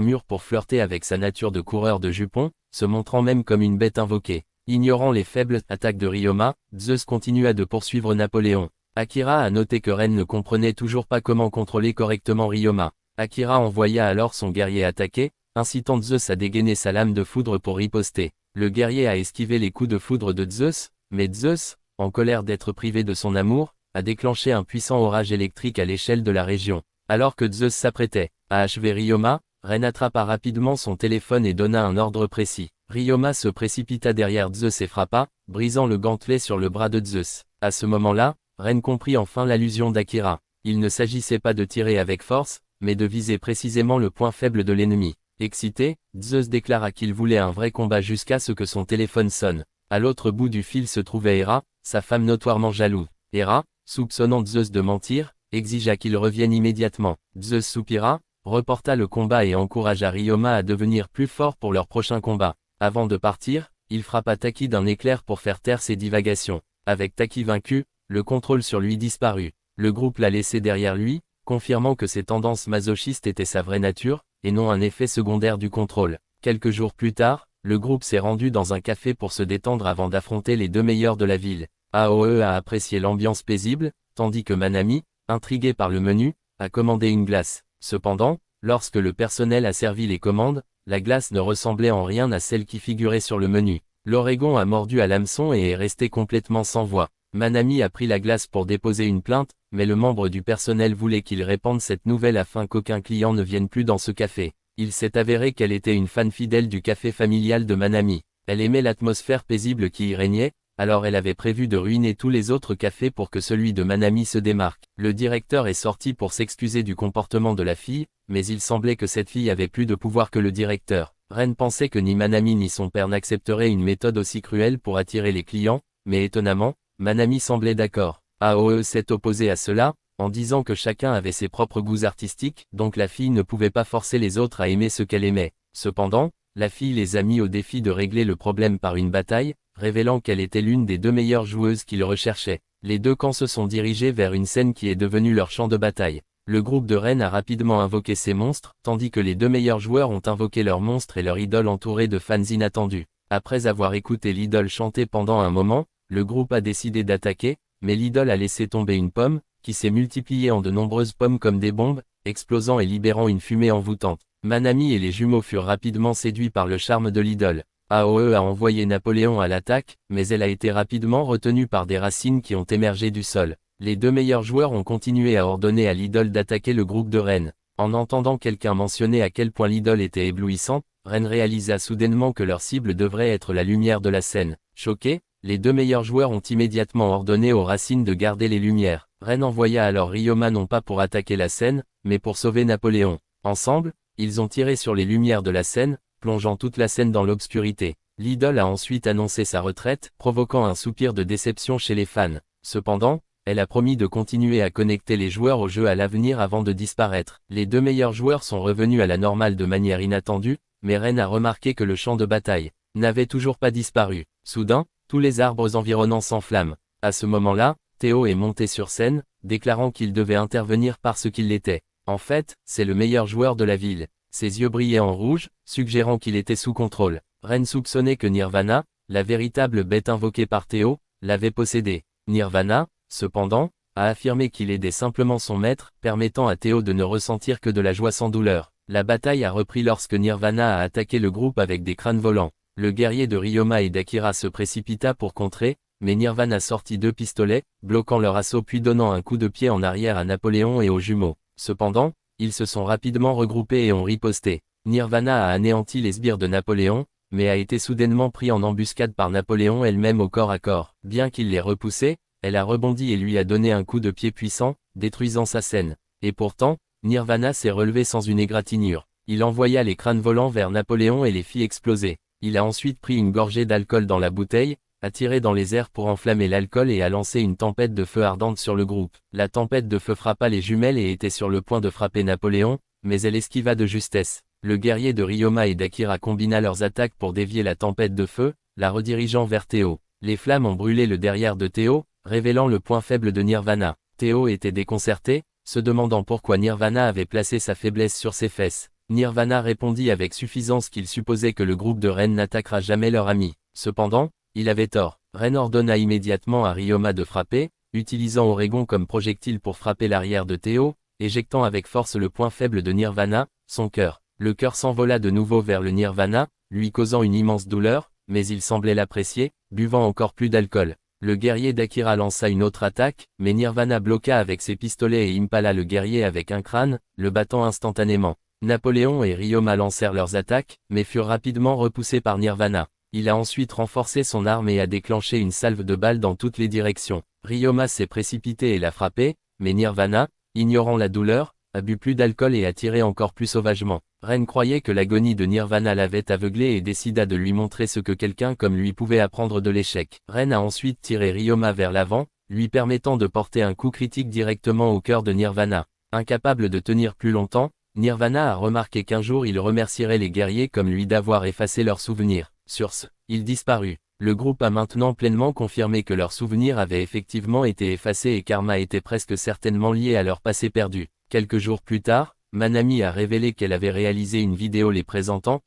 mur pour flirter avec sa nature de coureur de jupons, se montrant même comme une bête invoquée. Ignorant les faibles attaques de Ryoma, Zeus continua de poursuivre Napoléon. Akira a noté que Ren ne comprenait toujours pas comment contrôler correctement Ryoma. Akira envoya alors son guerrier attaquer, incitant Zeus à dégainer sa lame de foudre pour riposter. Le guerrier a esquivé les coups de foudre de Zeus, mais Zeus, en colère d'être privé de son amour, a déclenché un puissant orage électrique à l'échelle de la région. Alors que Zeus s'apprêtait à achever Ryoma, Ren attrapa rapidement son téléphone et donna un ordre précis. Ryoma se précipita derrière Zeus et frappa, brisant le gantelet sur le bras de Zeus. À ce moment-là, Ren comprit enfin l'allusion d'Akira. Il ne s'agissait pas de tirer avec force, mais de viser précisément le point faible de l'ennemi. Excité, Zeus déclara qu'il voulait un vrai combat jusqu'à ce que son téléphone sonne. À l'autre bout du fil se trouvait Héra, sa femme notoirement jalouse. Héra, soupçonnant Zeus de mentir, exigea qu'il revienne immédiatement. Zeus soupira, reporta le combat et encouragea Ryoma à devenir plus fort pour leur prochain combat. Avant de partir, il frappa Taki d'un éclair pour faire taire ses divagations. Avec Taki vaincu, le contrôle sur lui disparut. Le groupe l'a laissé derrière lui, confirmant que ses tendances masochistes étaient sa vraie nature, et non un effet secondaire du contrôle. Quelques jours plus tard, le groupe s'est rendu dans un café pour se détendre avant d'affronter les deux meilleurs de la ville. Aoe a apprécié l'ambiance paisible, tandis que Manami, intrigué par le menu, a commandé une glace. Cependant, lorsque le personnel a servi les commandes, la glace ne ressemblait en rien à celle qui figurait sur le menu. L'Oregon a mordu à l'hameçon et est resté complètement sans voix. Manami a pris la glace pour déposer une plainte, mais le membre du personnel voulait qu'il répande cette nouvelle afin qu'aucun client ne vienne plus dans ce café. Il s'est avéré qu'elle était une fan fidèle du café familial de Manami. Elle aimait l'atmosphère paisible qui y régnait, alors elle avait prévu de ruiner tous les autres cafés pour que celui de Manami se démarque. Le directeur est sorti pour s'excuser du comportement de la fille, mais il semblait que cette fille avait plus de pouvoir que le directeur. Ren pensait que ni Manami ni son père n'accepteraient une méthode aussi cruelle pour attirer les clients, mais étonnamment, Manami semblait d'accord. Aoe s'est opposé à cela, en disant que chacun avait ses propres goûts artistiques, donc la fille ne pouvait pas forcer les autres à aimer ce qu'elle aimait. Cependant, la fille les a mis au défi de régler le problème par une bataille, révélant qu'elle était l'une des deux meilleures joueuses qu'ils recherchaient. Les deux camps se sont dirigés vers une scène qui est devenue leur champ de bataille. Le groupe de Ren a rapidement invoqué ses monstres, tandis que les deux meilleurs joueurs ont invoqué leurs monstres et leur idole entourée de fans inattendus. Après avoir écouté l'idole chanter pendant un moment, le groupe a décidé d'attaquer, mais l'idole a laissé tomber une pomme, qui s'est multipliée en de nombreuses pommes comme des bombes, explosant et libérant une fumée envoûtante. Manami et les jumeaux furent rapidement séduits par le charme de l'idole. Aoe a envoyé Napoléon à l'attaque, mais elle a été rapidement retenue par des racines qui ont émergé du sol. Les deux meilleurs joueurs ont continué à ordonner à l'idole d'attaquer le groupe de Ren. En entendant quelqu'un mentionner à quel point l'idole était éblouissante, Ren réalisa soudainement que leur cible devrait être la lumière de la scène. Choqués, les deux meilleurs joueurs ont immédiatement ordonné aux racines de garder les lumières. Ren envoya alors Ryoma non pas pour attaquer la scène, mais pour sauver Napoléon. Ensemble, ils ont tiré sur les lumières de la scène, plongeant toute la scène dans l'obscurité. L'idole a ensuite annoncé sa retraite, provoquant un soupir de déception chez les fans. Cependant, elle a promis de continuer à connecter les joueurs au jeu à l'avenir avant de disparaître. Les deux meilleurs joueurs sont revenus à la normale de manière inattendue, mais Ren a remarqué que le champ de bataille n'avait toujours pas disparu. Soudain, tous les arbres environnants s'enflamment. À ce moment-là, Théo est monté sur scène, déclarant qu'il devait intervenir parce qu'il l'était. En fait, c'est le meilleur joueur de la ville. Ses yeux brillaient en rouge, suggérant qu'il était sous contrôle. Ren soupçonnait que Nirvana, la véritable bête invoquée par Théo, l'avait possédé. Nirvana, cependant, a affirmé qu'il aidait simplement son maître, permettant à Théo de ne ressentir que de la joie sans douleur. La bataille a repris lorsque Nirvana a attaqué le groupe avec des crânes volants. Le guerrier de Ryoma et d'Akira se précipita pour contrer, mais Nirvana sortit deux pistolets, bloquant leur assaut puis donnant un coup de pied en arrière à Napoléon et aux jumeaux. Cependant, ils se sont rapidement regroupés et ont riposté. Nirvana a anéanti les sbires de Napoléon, mais a été soudainement pris en embuscade par Napoléon elle-même au corps à corps. Bien qu'il l'ait repoussé, elle a rebondi et lui a donné un coup de pied puissant, détruisant sa scène. Et pourtant, Nirvana s'est relevé sans une égratignure. Il envoya les crânes volants vers Napoléon et les fit exploser. Il a ensuite pris une gorgée d'alcool dans la bouteille, a tiré dans les airs pour enflammer l'alcool et a lancé une tempête de feu ardente sur le groupe. La tempête de feu frappa les jumelles et était sur le point de frapper Napoléon, mais elle esquiva de justesse. Le guerrier de Ryoma et d'Akira combina leurs attaques pour dévier la tempête de feu, la redirigeant vers Théo. Les flammes ont brûlé le derrière de Théo, révélant le point faible de Nirvana. Théo était déconcerté, se demandant pourquoi Nirvana avait placé sa faiblesse sur ses fesses. Nirvana répondit avec suffisance qu'il supposait que le groupe de Ren n'attaquera jamais leur ami. Cependant, il avait tort. Ren ordonna immédiatement à Ryoma de frapper, utilisant Oregon comme projectile pour frapper l'arrière de Théo, éjectant avec force le point faible de Nirvana, son cœur. Le cœur s'envola de nouveau vers le Nirvana, lui causant une immense douleur, mais il semblait l'apprécier, buvant encore plus d'alcool. Le guerrier d'Akira lança une autre attaque, mais Nirvana bloqua avec ses pistolets et impala le guerrier avec un crâne, le battant instantanément. Napoléon et Ryoma lancèrent leurs attaques, mais furent rapidement repoussés par Nirvana. Il a ensuite renforcé son arme et a déclenché une salve de balles dans toutes les directions. Ryoma s'est précipité et l'a frappé, mais Nirvana, ignorant la douleur, a bu plus d'alcool et a tiré encore plus sauvagement. Ren croyait que l'agonie de Nirvana l'avait aveuglé et décida de lui montrer ce que quelqu'un comme lui pouvait apprendre de l'échec. Ren a ensuite tiré Ryoma vers l'avant, lui permettant de porter un coup critique directement au cœur de Nirvana. Incapable de tenir plus longtemps, Nirvana a remarqué qu'un jour il remercierait les guerriers comme lui d'avoir effacé leurs souvenirs. Sur ce, il disparut. Le groupe a maintenant pleinement confirmé que leurs souvenirs avaient effectivement été effacés et Karma était presque certainement lié à leur passé perdu. Quelques jours plus tard, Manami a révélé qu'elle avait réalisé une vidéo les présentant,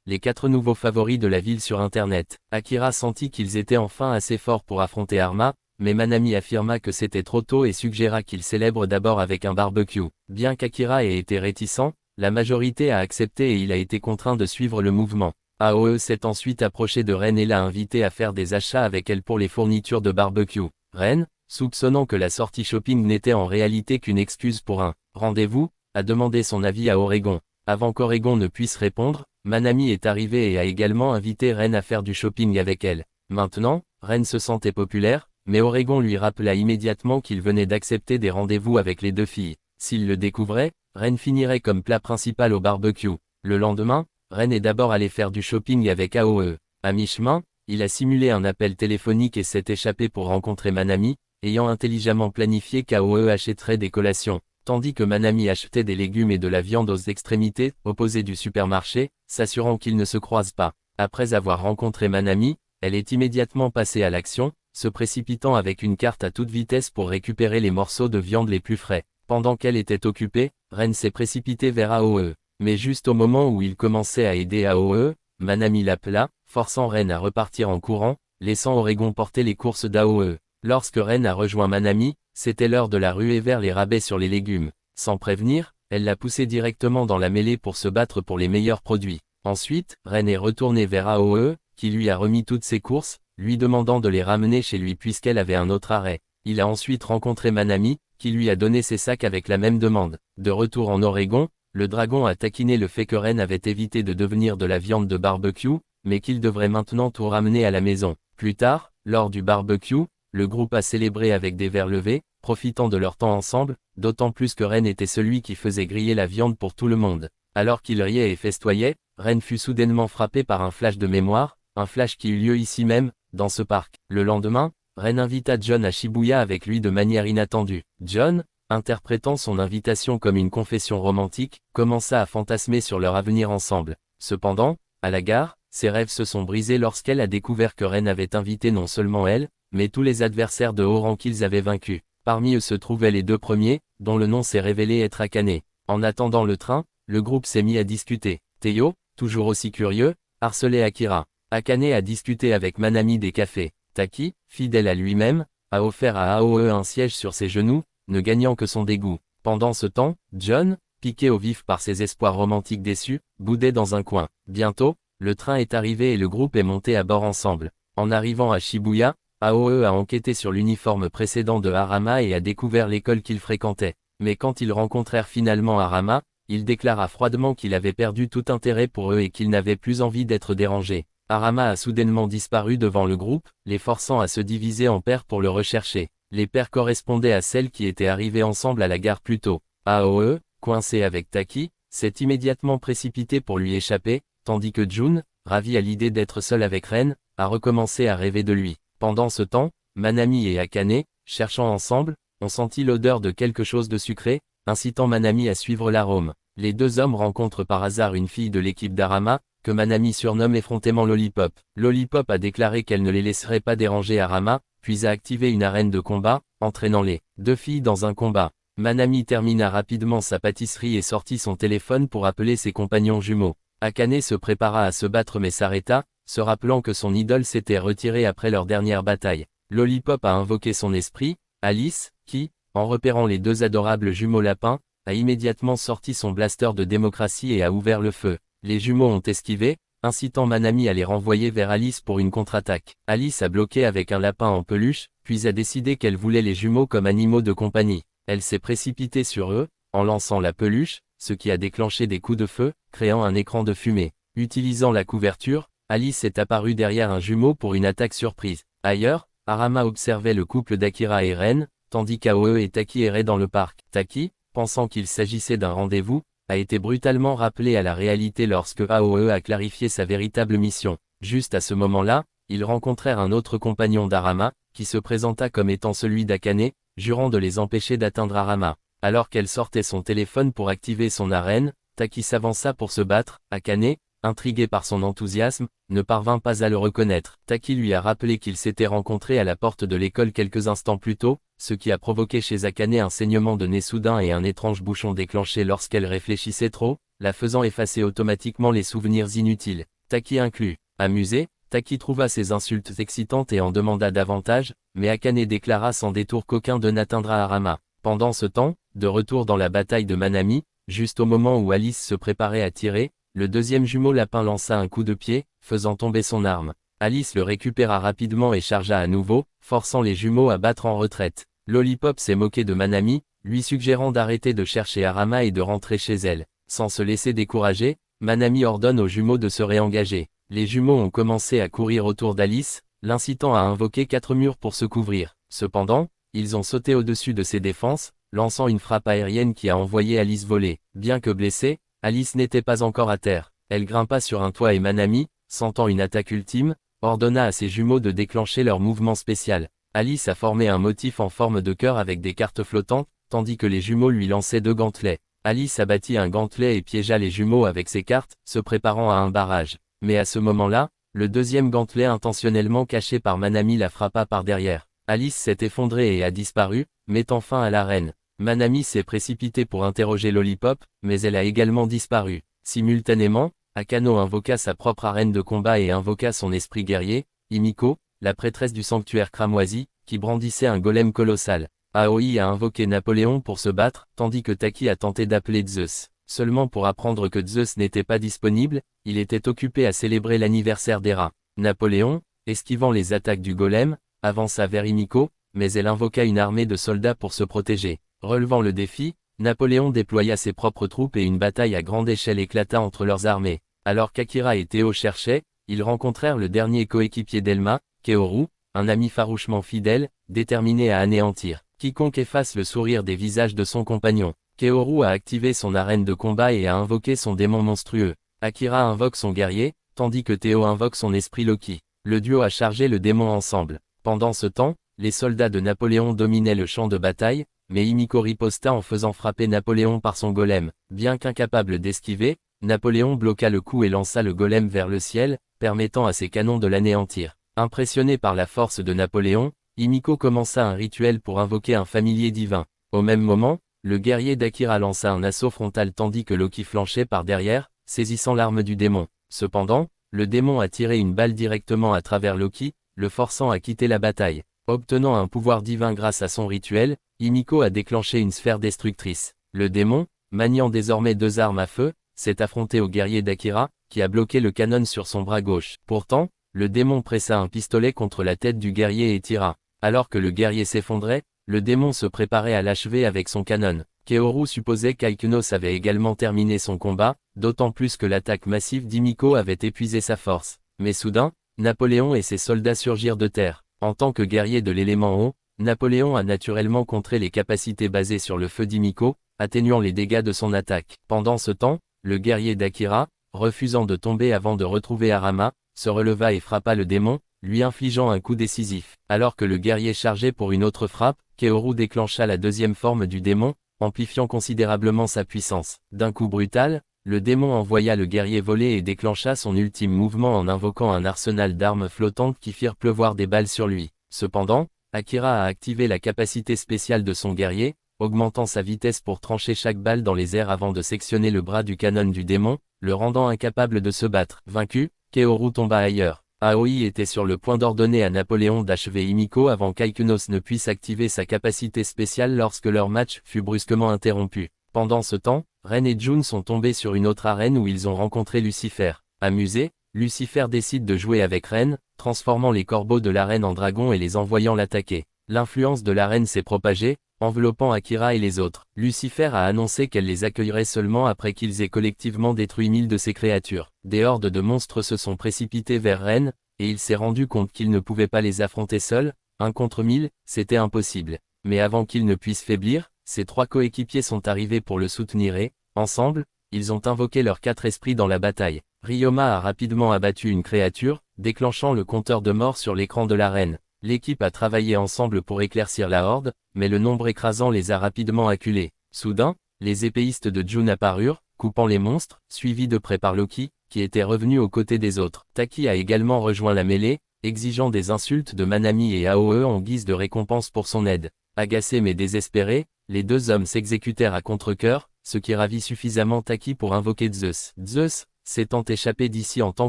les 4 nouveaux favoris de la ville sur internet. Akira sentit qu'ils étaient enfin assez forts pour affronter Arma, mais Manami affirma que c'était trop tôt et suggéra qu'ils célèbrent d'abord avec un barbecue. Bien qu'Akira ait été réticent, la majorité a accepté et il a été contraint de suivre le mouvement. Aoe s'est ensuite approché de Ren et l'a invité à faire des achats avec elle pour les fournitures de barbecue. Ren, soupçonnant que la sortie shopping n'était en réalité qu'une excuse pour un rendez-vous, a demandé son avis à Oregon. Avant qu'Oregon ne puisse répondre, Manami est arrivée et a également invité Ren à faire du shopping avec elle. Maintenant, Ren se sentait populaire, mais Oregon lui rappela immédiatement qu'il venait d'accepter des rendez-vous avec les 2 filles. S'il le découvrait, Ren finirait comme plat principal au barbecue. Le lendemain, Ren est d'abord allé faire du shopping avec Aoe. À mi-chemin, il a simulé un appel téléphonique et s'est échappé pour rencontrer Manami, ayant intelligemment planifié qu'Aoe achèterait des collations, tandis que Manami achetait des légumes et de la viande aux extrémités opposées du supermarché, s'assurant qu'ils ne se croisent pas. Après avoir rencontré Manami, elle est immédiatement passée à l'action, se précipitant avec une carte à toute vitesse pour récupérer les morceaux de viande les plus frais. Pendant qu'elle était occupée, Ren s'est précipité vers Aoe. Mais juste au moment où il commençait à aider Aoe, Manami l'appela, forçant Ren à repartir en courant, laissant Oregon porter les courses d'Aoe. Lorsque Ren a rejoint Manami, c'était l'heure de la ruée vers les rabais sur les légumes. Sans prévenir, elle l'a poussé directement dans la mêlée pour se battre pour les meilleurs produits. Ensuite, Ren est retourné vers Aoe, qui lui a remis toutes ses courses, lui demandant de les ramener chez lui puisqu'elle avait un autre arrêt. Il a ensuite rencontré Manami, qui lui a donné ses sacs avec la même demande. De retour en Oregon, le dragon a taquiné le fait que Ren avait évité de devenir de la viande de barbecue, mais qu'il devrait maintenant tout ramener à la maison. Plus tard, lors du barbecue, le groupe a célébré avec des verres levés, profitant de leur temps ensemble, d'autant plus que Ren était celui qui faisait griller la viande pour tout le monde. Alors qu'il riait et festoyait, Ren fut soudainement frappé par un flash de mémoire, un flash qui eut lieu ici même, dans ce parc. Le lendemain, Ren invita John à Shibuya avec lui de manière inattendue. John, interprétant son invitation comme une confession romantique, commença à fantasmer sur leur avenir ensemble. Cependant, à la gare, ses rêves se sont brisés lorsqu'elle a découvert que Ren avait invité non seulement elle, mais tous les adversaires de haut rang qu'ils avaient vaincus. Parmi eux se trouvaient les 2 premiers, dont le nom s'est révélé être Akane. En attendant le train, le groupe s'est mis à discuter. Théo, toujours aussi curieux, harcelait Akira. Akane a discuté avec Manami des cafés. Taki, fidèle à lui-même, a offert à Aoe un siège sur ses genoux, ne gagnant que son dégoût. Pendant ce temps, John, piqué au vif par ses espoirs romantiques déçus, boudait dans un coin. Bientôt, le train est arrivé et le groupe est monté à bord ensemble. En arrivant à Shibuya, Aoe a enquêté sur l'uniforme précédent de Harama et a découvert l'école qu'il fréquentait. Mais quand ils rencontrèrent finalement Harama, il déclara froidement qu'il avait perdu tout intérêt pour eux et qu'il n'avait plus envie d'être dérangé. Harama a soudainement disparu devant le groupe, les forçant à se diviser en paires pour le rechercher. Les paires correspondaient à celles qui étaient arrivées ensemble à la gare plus tôt. Aoe, coincé avec Taki, s'est immédiatement précipité pour lui échapper, tandis que Jun, ravi à l'idée d'être seul avec Ren, a recommencé à rêver de lui. Pendant ce temps, Manami et Akane, cherchant ensemble, ont senti l'odeur de quelque chose de sucré, incitant Manami à suivre l'arôme. Les deux hommes rencontrent par hasard une fille de l'équipe d'Arama, que Manami surnomme effrontément Lollipop. Lollipop a déclaré qu'elle ne les laisserait pas déranger Arama, puis a activé une arène de combat, entraînant les deux filles dans un combat. Manami termina rapidement sa pâtisserie et sortit son téléphone pour appeler ses compagnons jumeaux. Akane se prépara à se battre mais s'arrêta, se rappelant que son idole s'était retirée après leur dernière bataille. Lollipop a invoqué son esprit, Alice, qui, en repérant les deux adorables jumeaux lapins, a immédiatement sorti son blaster de démocratie et a ouvert le feu. Les jumeaux ont esquivé, incitant Manami à les renvoyer vers Alice pour une contre-attaque. Alice a bloqué avec un lapin en peluche, puis a décidé qu'elle voulait les jumeaux comme animaux de compagnie. Elle s'est précipitée sur eux, en lançant la peluche, ce qui a déclenché des coups de feu, créant un écran de fumée. Utilisant la couverture, Alice est apparue derrière un jumeau pour une attaque surprise. Ailleurs, Arama observait le couple d'Akira et Ren, tandis qu'Aoe et Taki erraient dans le parc. Taki, pensant qu'il s'agissait d'un rendez-vous, a été brutalement rappelé à la réalité lorsque Aoe a clarifié sa véritable mission. Juste à ce moment-là, ils rencontrèrent un autre compagnon d'Arama, qui se présenta comme étant celui d'Akane, jurant de les empêcher d'atteindre Arama. Alors qu'elle sortait son téléphone pour activer son arène, Taki s'avança pour se battre. Akane, intrigué par son enthousiasme, ne parvint pas à le reconnaître. Taki lui a rappelé qu'ils s'étaient rencontrés à la porte de l'école quelques instants plus tôt, ce qui a provoqué chez Akane un saignement de nez soudain et un étrange bouchon déclenché lorsqu'elle réfléchissait trop, la faisant effacer automatiquement les souvenirs inutiles. Taki inclus. Amusé, Taki trouva ces insultes excitantes et en demanda davantage, mais Akane déclara sans détour qu'aucun d'eux n'atteindra Arama. Pendant ce temps, de retour dans la bataille de Manami, juste au moment où Alice se préparait à tirer, le deuxième jumeau lapin lança un coup de pied, faisant tomber son arme. Alice le récupéra rapidement et chargea à nouveau, forçant les jumeaux à battre en retraite. Lollipop s'est moqué de Manami, lui suggérant d'arrêter de chercher Arama et de rentrer chez elle. Sans se laisser décourager, Manami ordonne aux jumeaux de se réengager. Les jumeaux ont commencé à courir autour d'Alice, l'incitant à invoquer 4 murs pour se couvrir. Cependant, ils ont sauté au-dessus de ses défenses, lançant une frappe aérienne qui a envoyé Alice voler. Bien que blessée, Alice n'était pas encore à terre. Elle grimpa sur un toit et Manami, sentant une attaque ultime, ordonna à ses jumeaux de déclencher leur mouvement spécial. Alice a formé un motif en forme de cœur avec des cartes flottantes, tandis que les jumeaux lui lançaient 2 gantelets. Alice abattit un gantelet et piégea les jumeaux avec ses cartes, se préparant à un barrage. Mais à ce moment-là, le deuxième gantelet intentionnellement caché par Manami la frappa par derrière. Alice s'est effondrée et a disparu, mettant fin à l'arène. Manami s'est précipitée pour interroger Lollipop, mais elle a également disparu. Simultanément, Akano invoqua sa propre arène de combat et invoqua son esprit guerrier, Himiko, la prêtresse du sanctuaire cramoisi, qui brandissait un golem colossal. Aoi a invoqué Napoléon pour se battre, tandis que Taki a tenté d'appeler Zeus. Seulement pour apprendre que Zeus n'était pas disponible, il était occupé à célébrer l'anniversaire d'Héra. Napoléon, esquivant les attaques du golem, avança vers Himiko, mais elle invoqua une armée de soldats pour se protéger. Relevant le défi, Napoléon déploya ses propres troupes et une bataille à grande échelle éclata entre leurs armées. Alors qu'Akira et Théo cherchaient, ils rencontrèrent le dernier coéquipier d'Elma, Kaoru, un ami farouchement fidèle, déterminé à anéantir quiconque efface le sourire des visages de son compagnon. Kaoru a activé son arène de combat et a invoqué son démon monstrueux. Akira invoque son guerrier, tandis que Théo invoque son esprit Loki. Le duo a chargé le démon ensemble. Pendant ce temps, les soldats de Napoléon dominaient le champ de bataille, mais Himiko riposta en faisant frapper Napoléon par son golem. Bien qu'incapable d'esquiver, Napoléon bloqua le coup et lança le golem vers le ciel, permettant à ses canons de l'anéantir. Impressionné par la force de Napoléon, Himiko commença un rituel pour invoquer un familier divin. Au même moment, le guerrier d'Akira lança un assaut frontal tandis que Loki flanchait par derrière, saisissant l'arme du démon. Cependant, le démon a tiré une balle directement à travers Loki, le forçant à quitter la bataille. Obtenant un pouvoir divin grâce à son rituel, Himiko a déclenché une sphère destructrice. Le démon, maniant désormais 2 armes à feu, s'est affronté au guerrier d'Akira, qui a bloqué le canon sur son bras gauche. Pourtant, le démon pressa un pistolet contre la tête du guerrier et tira. Alors que le guerrier s'effondrait, le démon se préparait à l'achever avec son canon. Kaoru supposait qu'Aikunos avait également terminé son combat, d'autant plus que l'attaque massive d'Himiko avait épuisé sa force. Mais soudain, Napoléon et ses soldats surgirent de terre. En tant que guerrier de l'élément eau, Napoléon a naturellement contré les capacités basées sur le feu d'Himiko, atténuant les dégâts de son attaque. Pendant ce temps, le guerrier d'Akira, refusant de tomber avant de retrouver Arama, se releva et frappa le démon, lui infligeant un coup décisif. Alors que le guerrier chargeait pour une autre frappe, Kaoru déclencha la deuxième forme du démon, amplifiant considérablement sa puissance. D'un coup brutal, le démon envoya le guerrier voler et déclencha son ultime mouvement en invoquant un arsenal d'armes flottantes qui firent pleuvoir des balles sur lui. Cependant, Akira a activé la capacité spéciale de son guerrier, augmentant sa vitesse pour trancher chaque balle dans les airs avant de sectionner le bras du canon du démon, le rendant incapable de se battre. Vaincu, Kaoru tomba ailleurs. Aoi était sur le point d'ordonner à Napoléon d'achever Himiko avant qu'Aikunos ne puisse activer sa capacité spéciale lorsque leur match fut brusquement interrompu. Pendant ce temps, Ren et Jun sont tombés sur une autre arène où ils ont rencontré Lucifer. Amusé, Lucifer décide de jouer avec Ren, transformant les corbeaux de l'arène en dragons et les envoyant l'attaquer. L'influence de l'arène s'est propagée, enveloppant Akira et les autres. Lucifer a annoncé qu'elle les accueillerait seulement après qu'ils aient collectivement détruit 1000 de ses créatures. Des hordes de monstres se sont précipités vers Ren, et il s'est rendu compte qu'il ne pouvait pas les affronter seul. 1 contre 1000, c'était impossible. Mais avant qu'il ne puisse faiblir, ses 3 coéquipiers sont arrivés pour le soutenir et, ensemble, ils ont invoqué leurs 4 esprits dans la bataille. Ryoma a rapidement abattu une créature, déclenchant le compteur de mort sur l'écran de l'arène. L'équipe a travaillé ensemble pour éclaircir la horde, mais le nombre écrasant les a rapidement acculés. Soudain, les épéistes de Jun apparurent, coupant les monstres, suivis de près par Loki, qui était revenu aux côtés des autres. Taki a également rejoint la mêlée, exigeant des insultes de Manami et Aoe en guise de récompense pour son aide. Agacés mais désespérés, les 2 hommes s'exécutèrent à contre-cœur, ce qui ravit suffisamment Taki pour invoquer Zeus. Zeus, s'étant échappé d'ici en tant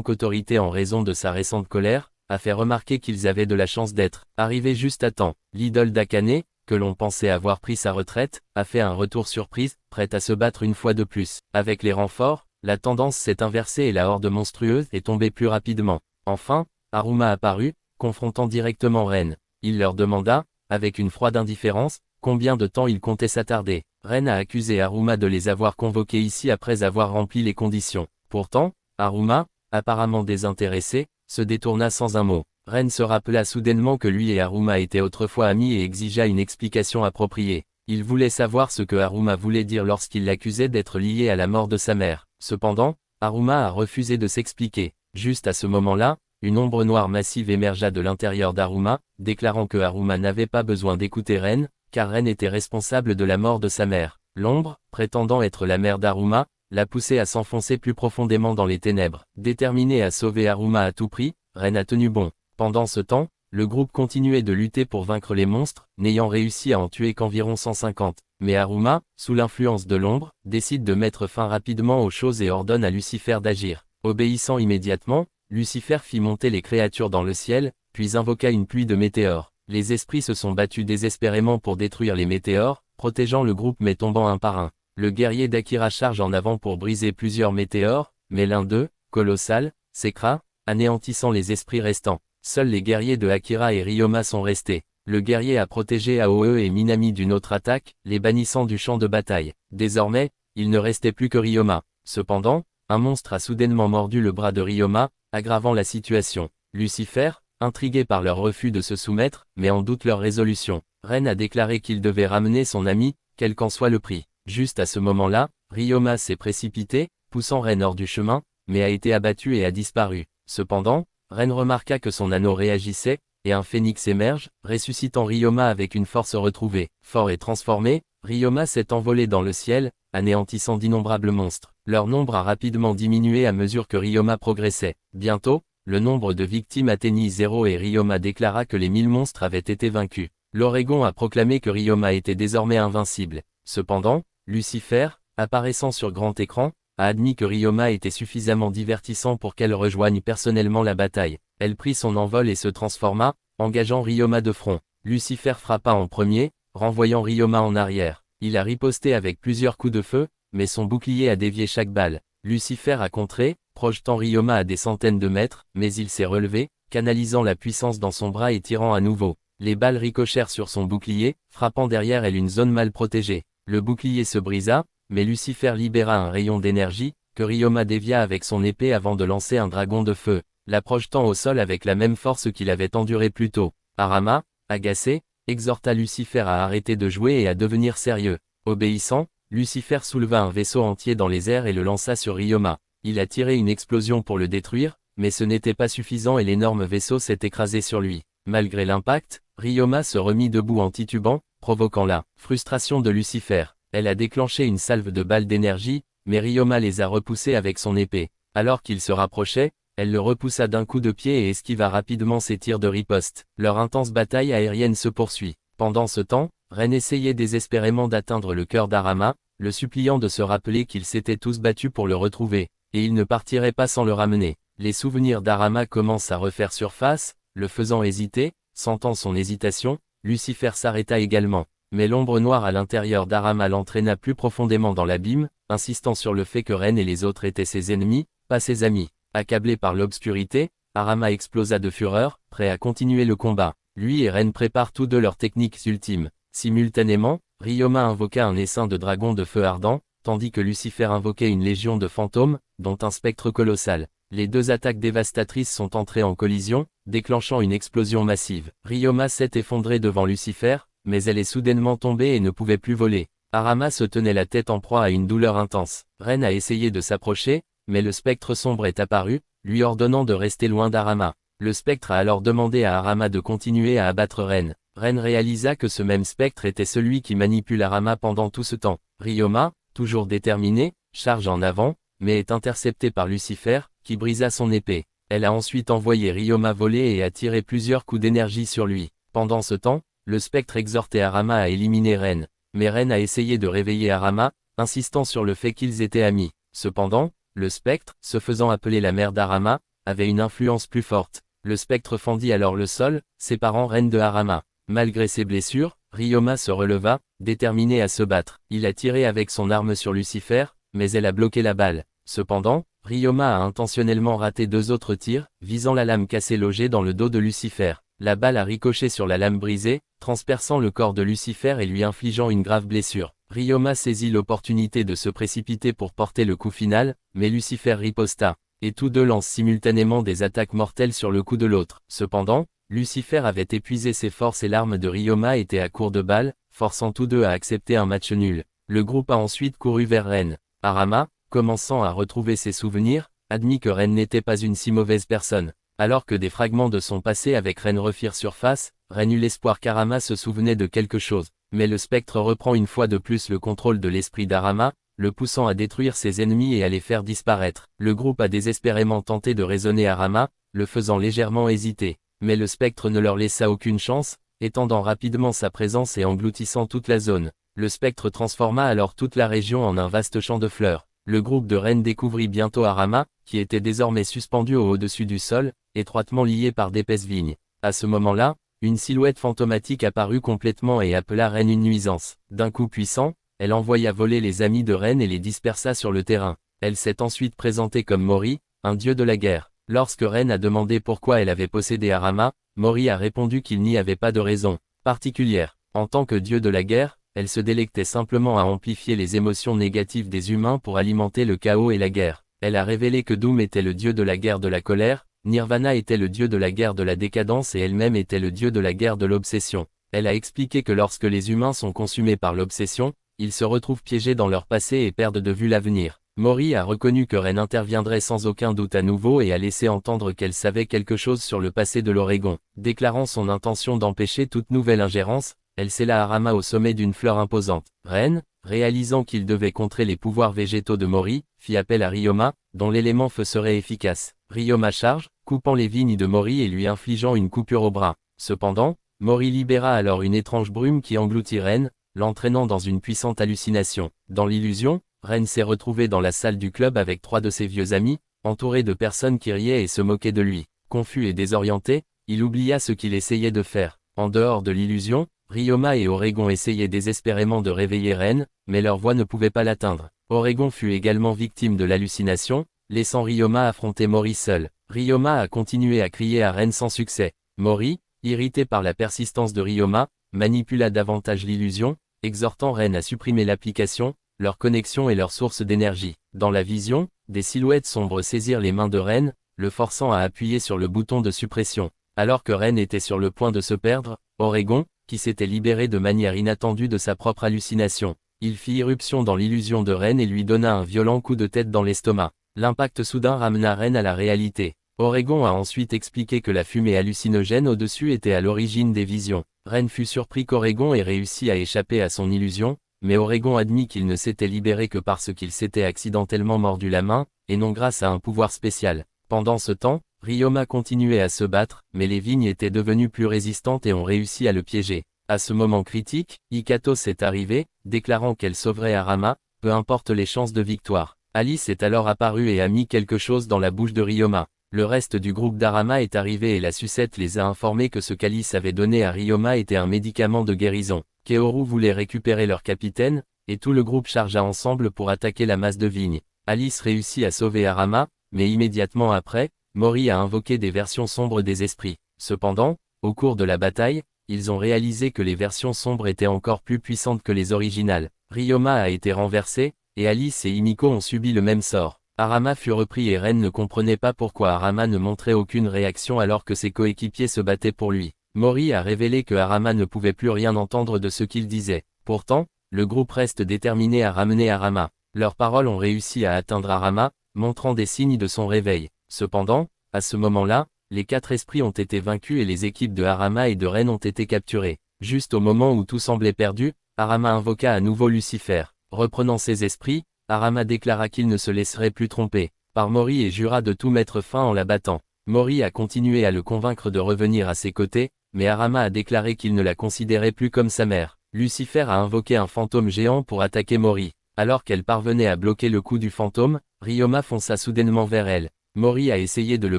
qu'autorité en raison de sa récente colère, a fait remarquer qu'ils avaient de la chance d'être arrivés juste à temps. L'idole d'Akane, que l'on pensait avoir pris sa retraite, a fait un retour surprise, prête à se battre une fois de plus. Avec les renforts, la tendance s'est inversée et la horde monstrueuse est tombée plus rapidement. Enfin, Haruma apparut, confrontant directement Ren. Il leur demanda, avec une froide indifférence, combien de temps ils comptaient s'attarder. Ren a accusé Haruma de les avoir convoqués ici après avoir rempli les conditions. Pourtant, Haruma, apparemment désintéressé, se détourna sans un mot. Ren se rappela soudainement que lui et Haruma étaient autrefois amis et exigea une explication appropriée. Il voulait savoir ce que Haruma voulait dire lorsqu'il l'accusait d'être lié à la mort de sa mère. Cependant, Haruma a refusé de s'expliquer. Juste à ce moment-là, une ombre noire massive émergea de l'intérieur d'Haruma, déclarant que Haruma n'avait pas besoin d'écouter Ren, car Ren était responsable de la mort de sa mère. L'ombre, prétendant être la mère d'Haruma, l'a poussé à s'enfoncer plus profondément dans les ténèbres. Déterminé à sauver Haruma à tout prix, Ren a tenu bon. Pendant ce temps, le groupe continuait de lutter pour vaincre les monstres, n'ayant réussi à en tuer qu'environ 150. Mais Haruma, sous l'influence de l'ombre, décide de mettre fin rapidement aux choses et ordonne à Lucifer d'agir. Obéissant immédiatement, Lucifer fit monter les créatures dans le ciel, puis invoqua une pluie de météores. Les esprits se sont battus désespérément pour détruire les météores, protégeant le groupe mais tombant un par un. Le guerrier d'Akira charge en avant pour briser plusieurs météores, mais l'un d'eux, colossal, s'écra, anéantissant les esprits restants. Seuls les guerriers de Akira et Ryoma sont restés. Le guerrier a protégé Aoe et Minami d'une autre attaque, les bannissant du champ de bataille. Désormais, il ne restait plus que Ryoma. Cependant, un monstre a soudainement mordu le bras de Ryoma, aggravant la situation. Lucifer, intrigué par leur refus de se soumettre, met en doute leur résolution. Ren a déclaré qu'il devait ramener son ami, quel qu'en soit le prix. Juste à ce moment-là, Ryoma s'est précipité, poussant Ren hors du chemin, mais a été abattu et a disparu. Cependant, Ren remarqua que son anneau réagissait, et un phénix émerge, ressuscitant Ryoma avec une force retrouvée. Fort et transformé, Ryoma s'est envolé dans le ciel, anéantissant d'innombrables monstres. Leur nombre a rapidement diminué à mesure que Ryoma progressait. Bientôt, le nombre de victimes atteignit 0 et Ryoma déclara que les 1000 monstres avaient été vaincus. L'Oregon a proclamé que Ryoma était désormais invincible. Cependant, Lucifer, apparaissant sur grand écran, a admis que Ryoma était suffisamment divertissant pour qu'elle rejoigne personnellement la bataille. Elle prit son envol et se transforma, engageant Ryoma de front. Lucifer frappa en premier, renvoyant Ryoma en arrière. Il a riposté avec plusieurs coups de feu, mais son bouclier a dévié chaque balle. Lucifer a contré, projetant Ryoma à des centaines de mètres, mais il s'est relevé, canalisant la puissance dans son bras et tirant à nouveau. Les balles ricochèrent sur son bouclier, frappant derrière elle une zone mal protégée. Le bouclier se brisa, mais Lucifer libéra un rayon d'énergie, que Ryoma dévia avec son épée avant de lancer un dragon de feu, la projetant au sol avec la même force qu'il avait endurée plus tôt. Harama, agacé, exhorta Lucifer à arrêter de jouer et à devenir sérieux. Obéissant, Lucifer souleva un vaisseau entier dans les airs et le lança sur Ryoma. Il a tiré une explosion pour le détruire, mais ce n'était pas suffisant et l'énorme vaisseau s'est écrasé sur lui. Malgré l'impact, Ryoma se remit debout en titubant, provoquant la frustration de Lucifer. Elle a déclenché une salve de balles d'énergie, mais Ryoma les a repoussées avec son épée. Alors qu'il se rapprochait, elle le repoussa d'un coup de pied et esquiva rapidement ses tirs de riposte. Leur intense bataille aérienne se poursuit. Pendant ce temps, Ren essayait désespérément d'atteindre le cœur d'Arama, le suppliant de se rappeler qu'ils s'étaient tous battus pour le retrouver, et il ne partirait pas sans le ramener. Les souvenirs d'Arama commencent à refaire surface, le faisant hésiter. Sentant son hésitation, Lucifer s'arrêta également. Mais l'ombre noire à l'intérieur d'Arama l'entraîna plus profondément dans l'abîme, insistant sur le fait que Ren et les autres étaient ses ennemis, pas ses amis. Accablé par l'obscurité, Arama explosa de fureur, prêt à continuer le combat. Lui et Ren préparent tous deux leurs techniques ultimes. Simultanément, Ryoma invoqua un essaim de dragon de feu ardent, tandis que Lucifer invoquait une légion de fantômes, dont un spectre colossal. Les deux attaques dévastatrices sont entrées en collision, déclenchant une explosion massive. Ryoma s'est effondrée devant Lucifer, mais elle est soudainement tombée et ne pouvait plus voler. Arama se tenait la tête en proie à une douleur intense. Ren a essayé de s'approcher, mais le spectre sombre est apparu, lui ordonnant de rester loin d'Arama. Le spectre a alors demandé à Arama de continuer à abattre Ren. Ren réalisa que ce même spectre était celui qui manipule Arama pendant tout ce temps. Ryoma, toujours déterminé, charge en avant, mais est intercepté par Lucifer, qui brisa son épée. Elle a ensuite envoyé Ryoma voler et a tiré plusieurs coups d'énergie sur lui. Pendant ce temps, le spectre exhortait Arama à éliminer Ren. Mais Ren a essayé de réveiller Arama, insistant sur le fait qu'ils étaient amis. Cependant, le spectre, se faisant appeler la mère d'Arama, avait une influence plus forte. Le spectre fendit alors le sol, séparant Ren de Arama. Malgré ses blessures, Ryoma se releva, déterminé à se battre. Il a tiré avec son arme sur Lucifer, mais elle a bloqué la balle. Cependant, Ryoma a intentionnellement raté deux autres tirs, visant la lame cassée logée dans le dos de Lucifer. La balle a ricoché sur la lame brisée, transperçant le corps de Lucifer et lui infligeant une grave blessure. Ryoma saisit l'opportunité de se précipiter pour porter le coup final, mais Lucifer riposta, et tous deux lancent simultanément des attaques mortelles sur le cou de l'autre. Cependant, Lucifer avait épuisé ses forces et l'arme de Ryoma était à court de balles, forçant tous deux à accepter un match nul. Le groupe a ensuite couru vers Ren. Arama, commençant à retrouver ses souvenirs, admit que Ren n'était pas une si mauvaise personne. Alors que des fragments de son passé avec Ren refirent surface, Ren eut l'espoir qu'Arama se souvenait de quelque chose. Mais le spectre reprend une fois de plus le contrôle de l'esprit d'Arama, le poussant à détruire ses ennemis et à les faire disparaître. Le groupe a désespérément tenté de raisonner Arama, le faisant légèrement hésiter. Mais le spectre ne leur laissa aucune chance, étendant rapidement sa présence et engloutissant toute la zone. Le spectre transforma alors toute la région en un vaste champ de fleurs. Le groupe de Ren découvrit bientôt Arama, qui était désormais suspendu au-dessus du sol, étroitement lié par d'épaisses vignes. À ce moment-là, une silhouette fantomatique apparut complètement et appela Ren une nuisance. D'un coup puissant, elle envoya voler les amis de Ren et les dispersa sur le terrain. Elle s'est ensuite présentée comme Mori, un dieu de la guerre. Lorsque Ren a demandé pourquoi elle avait possédé Arama, Mori a répondu qu'il n'y avait pas de raison particulière. En tant que dieu de la guerre, elle se délectait simplement à amplifier les émotions négatives des humains pour alimenter le chaos et la guerre. Elle a révélé que Doom était le dieu de la guerre de la colère, Nirvana était le dieu de la guerre de la décadence et elle-même était le dieu de la guerre de l'obsession. Elle a expliqué que lorsque les humains sont consumés par l'obsession, ils se retrouvent piégés dans leur passé et perdent de vue l'avenir. Mori a reconnu que Ren interviendrait sans aucun doute à nouveau et a laissé entendre qu'elle savait quelque chose sur le passé de l'Oregon. Déclarant son intention d'empêcher toute nouvelle ingérence, elle scella Arama au sommet d'une fleur imposante. Ren, réalisant qu'il devait contrer les pouvoirs végétaux de Mori, fit appel à Ryoma, dont l'élément feu serait efficace. Ryoma charge, coupant les vignes de Mori et lui infligeant une coupure au bras. Cependant, Mori libéra alors une étrange brume qui engloutit Ren, l'entraînant dans une puissante hallucination. Dans l'illusion, Ren s'est retrouvé dans la salle du club avec trois de ses vieux amis, entouré de personnes qui riaient et se moquaient de lui. Confus et désorienté, il oublia ce qu'il essayait de faire. En dehors de l'illusion, Ryoma et Oregon essayaient désespérément de réveiller Ren, mais leur voix ne pouvait pas l'atteindre. Oregon fut également victime de l'hallucination, laissant Ryoma affronter Mori seul. Ryoma a continué à crier à Ren sans succès. Mori, irrité par la persistance de Ryoma, manipula davantage l'illusion, exhortant Ren à supprimer l'application, leur connexion et leur source d'énergie. Dans la vision, des silhouettes sombres saisirent les mains de Ren, le forçant à appuyer sur le bouton de suppression. Alors que Ren était sur le point de se perdre, Oregon, qui s'était libéré de manière inattendue de sa propre hallucination. Il fit irruption dans l'illusion de Ren et lui donna un violent coup de tête dans l'estomac. L'impact soudain ramena Ren à la réalité. Oregon a ensuite expliqué que la fumée hallucinogène au-dessus était à l'origine des visions. Ren fut surpris qu'Oregon ait réussi à échapper à son illusion, mais Oregon admit qu'il ne s'était libéré que parce qu'il s'était accidentellement mordu la main, et non grâce à un pouvoir spécial. Pendant ce temps, Ryoma continuait à se battre, mais les vignes étaient devenues plus résistantes et ont réussi à le piéger. À ce moment critique, Hikatos est arrivée, déclarant qu'elle sauverait Arama, peu importe les chances de victoire. Alice est alors apparue et a mis quelque chose dans la bouche de Ryoma. Le reste du groupe d'Arama est arrivé et la sucette les a informés que ce qu'Alice avait donné à Ryoma était un médicament de guérison. Kaoru voulait récupérer leur capitaine, et tout le groupe chargea ensemble pour attaquer la masse de vignes. Alice réussit à sauver Arama, mais immédiatement après, Mori a invoqué des versions sombres des esprits. Cependant, au cours de la bataille, ils ont réalisé que les versions sombres étaient encore plus puissantes que les originales. Ryoma a été renversé, et Alice et Himiko ont subi le même sort. Arama fut repris et Ren ne comprenait pas pourquoi Arama ne montrait aucune réaction alors que ses coéquipiers se battaient pour lui. Mori a révélé que Arama ne pouvait plus rien entendre de ce qu'il disait. Pourtant, le groupe reste déterminé à ramener Arama. Leurs paroles ont réussi à atteindre Arama, montrant des signes de son réveil. Cependant, à ce moment-là, les 4 esprits ont été vaincus et les équipes de Arama et de Ren ont été capturées. Juste au moment où tout semblait perdu, Arama invoqua à nouveau Lucifer. Reprenant ses esprits, Arama déclara qu'il ne se laisserait plus tromper par Mori et jura de tout mettre fin en la battant. Mori a continué à le convaincre de revenir à ses côtés, mais Arama a déclaré qu'il ne la considérait plus comme sa mère. Lucifer a invoqué un fantôme géant pour attaquer Mori. Alors qu'elle parvenait à bloquer le coup du fantôme, Ryoma fonça soudainement vers elle. Mori a essayé de le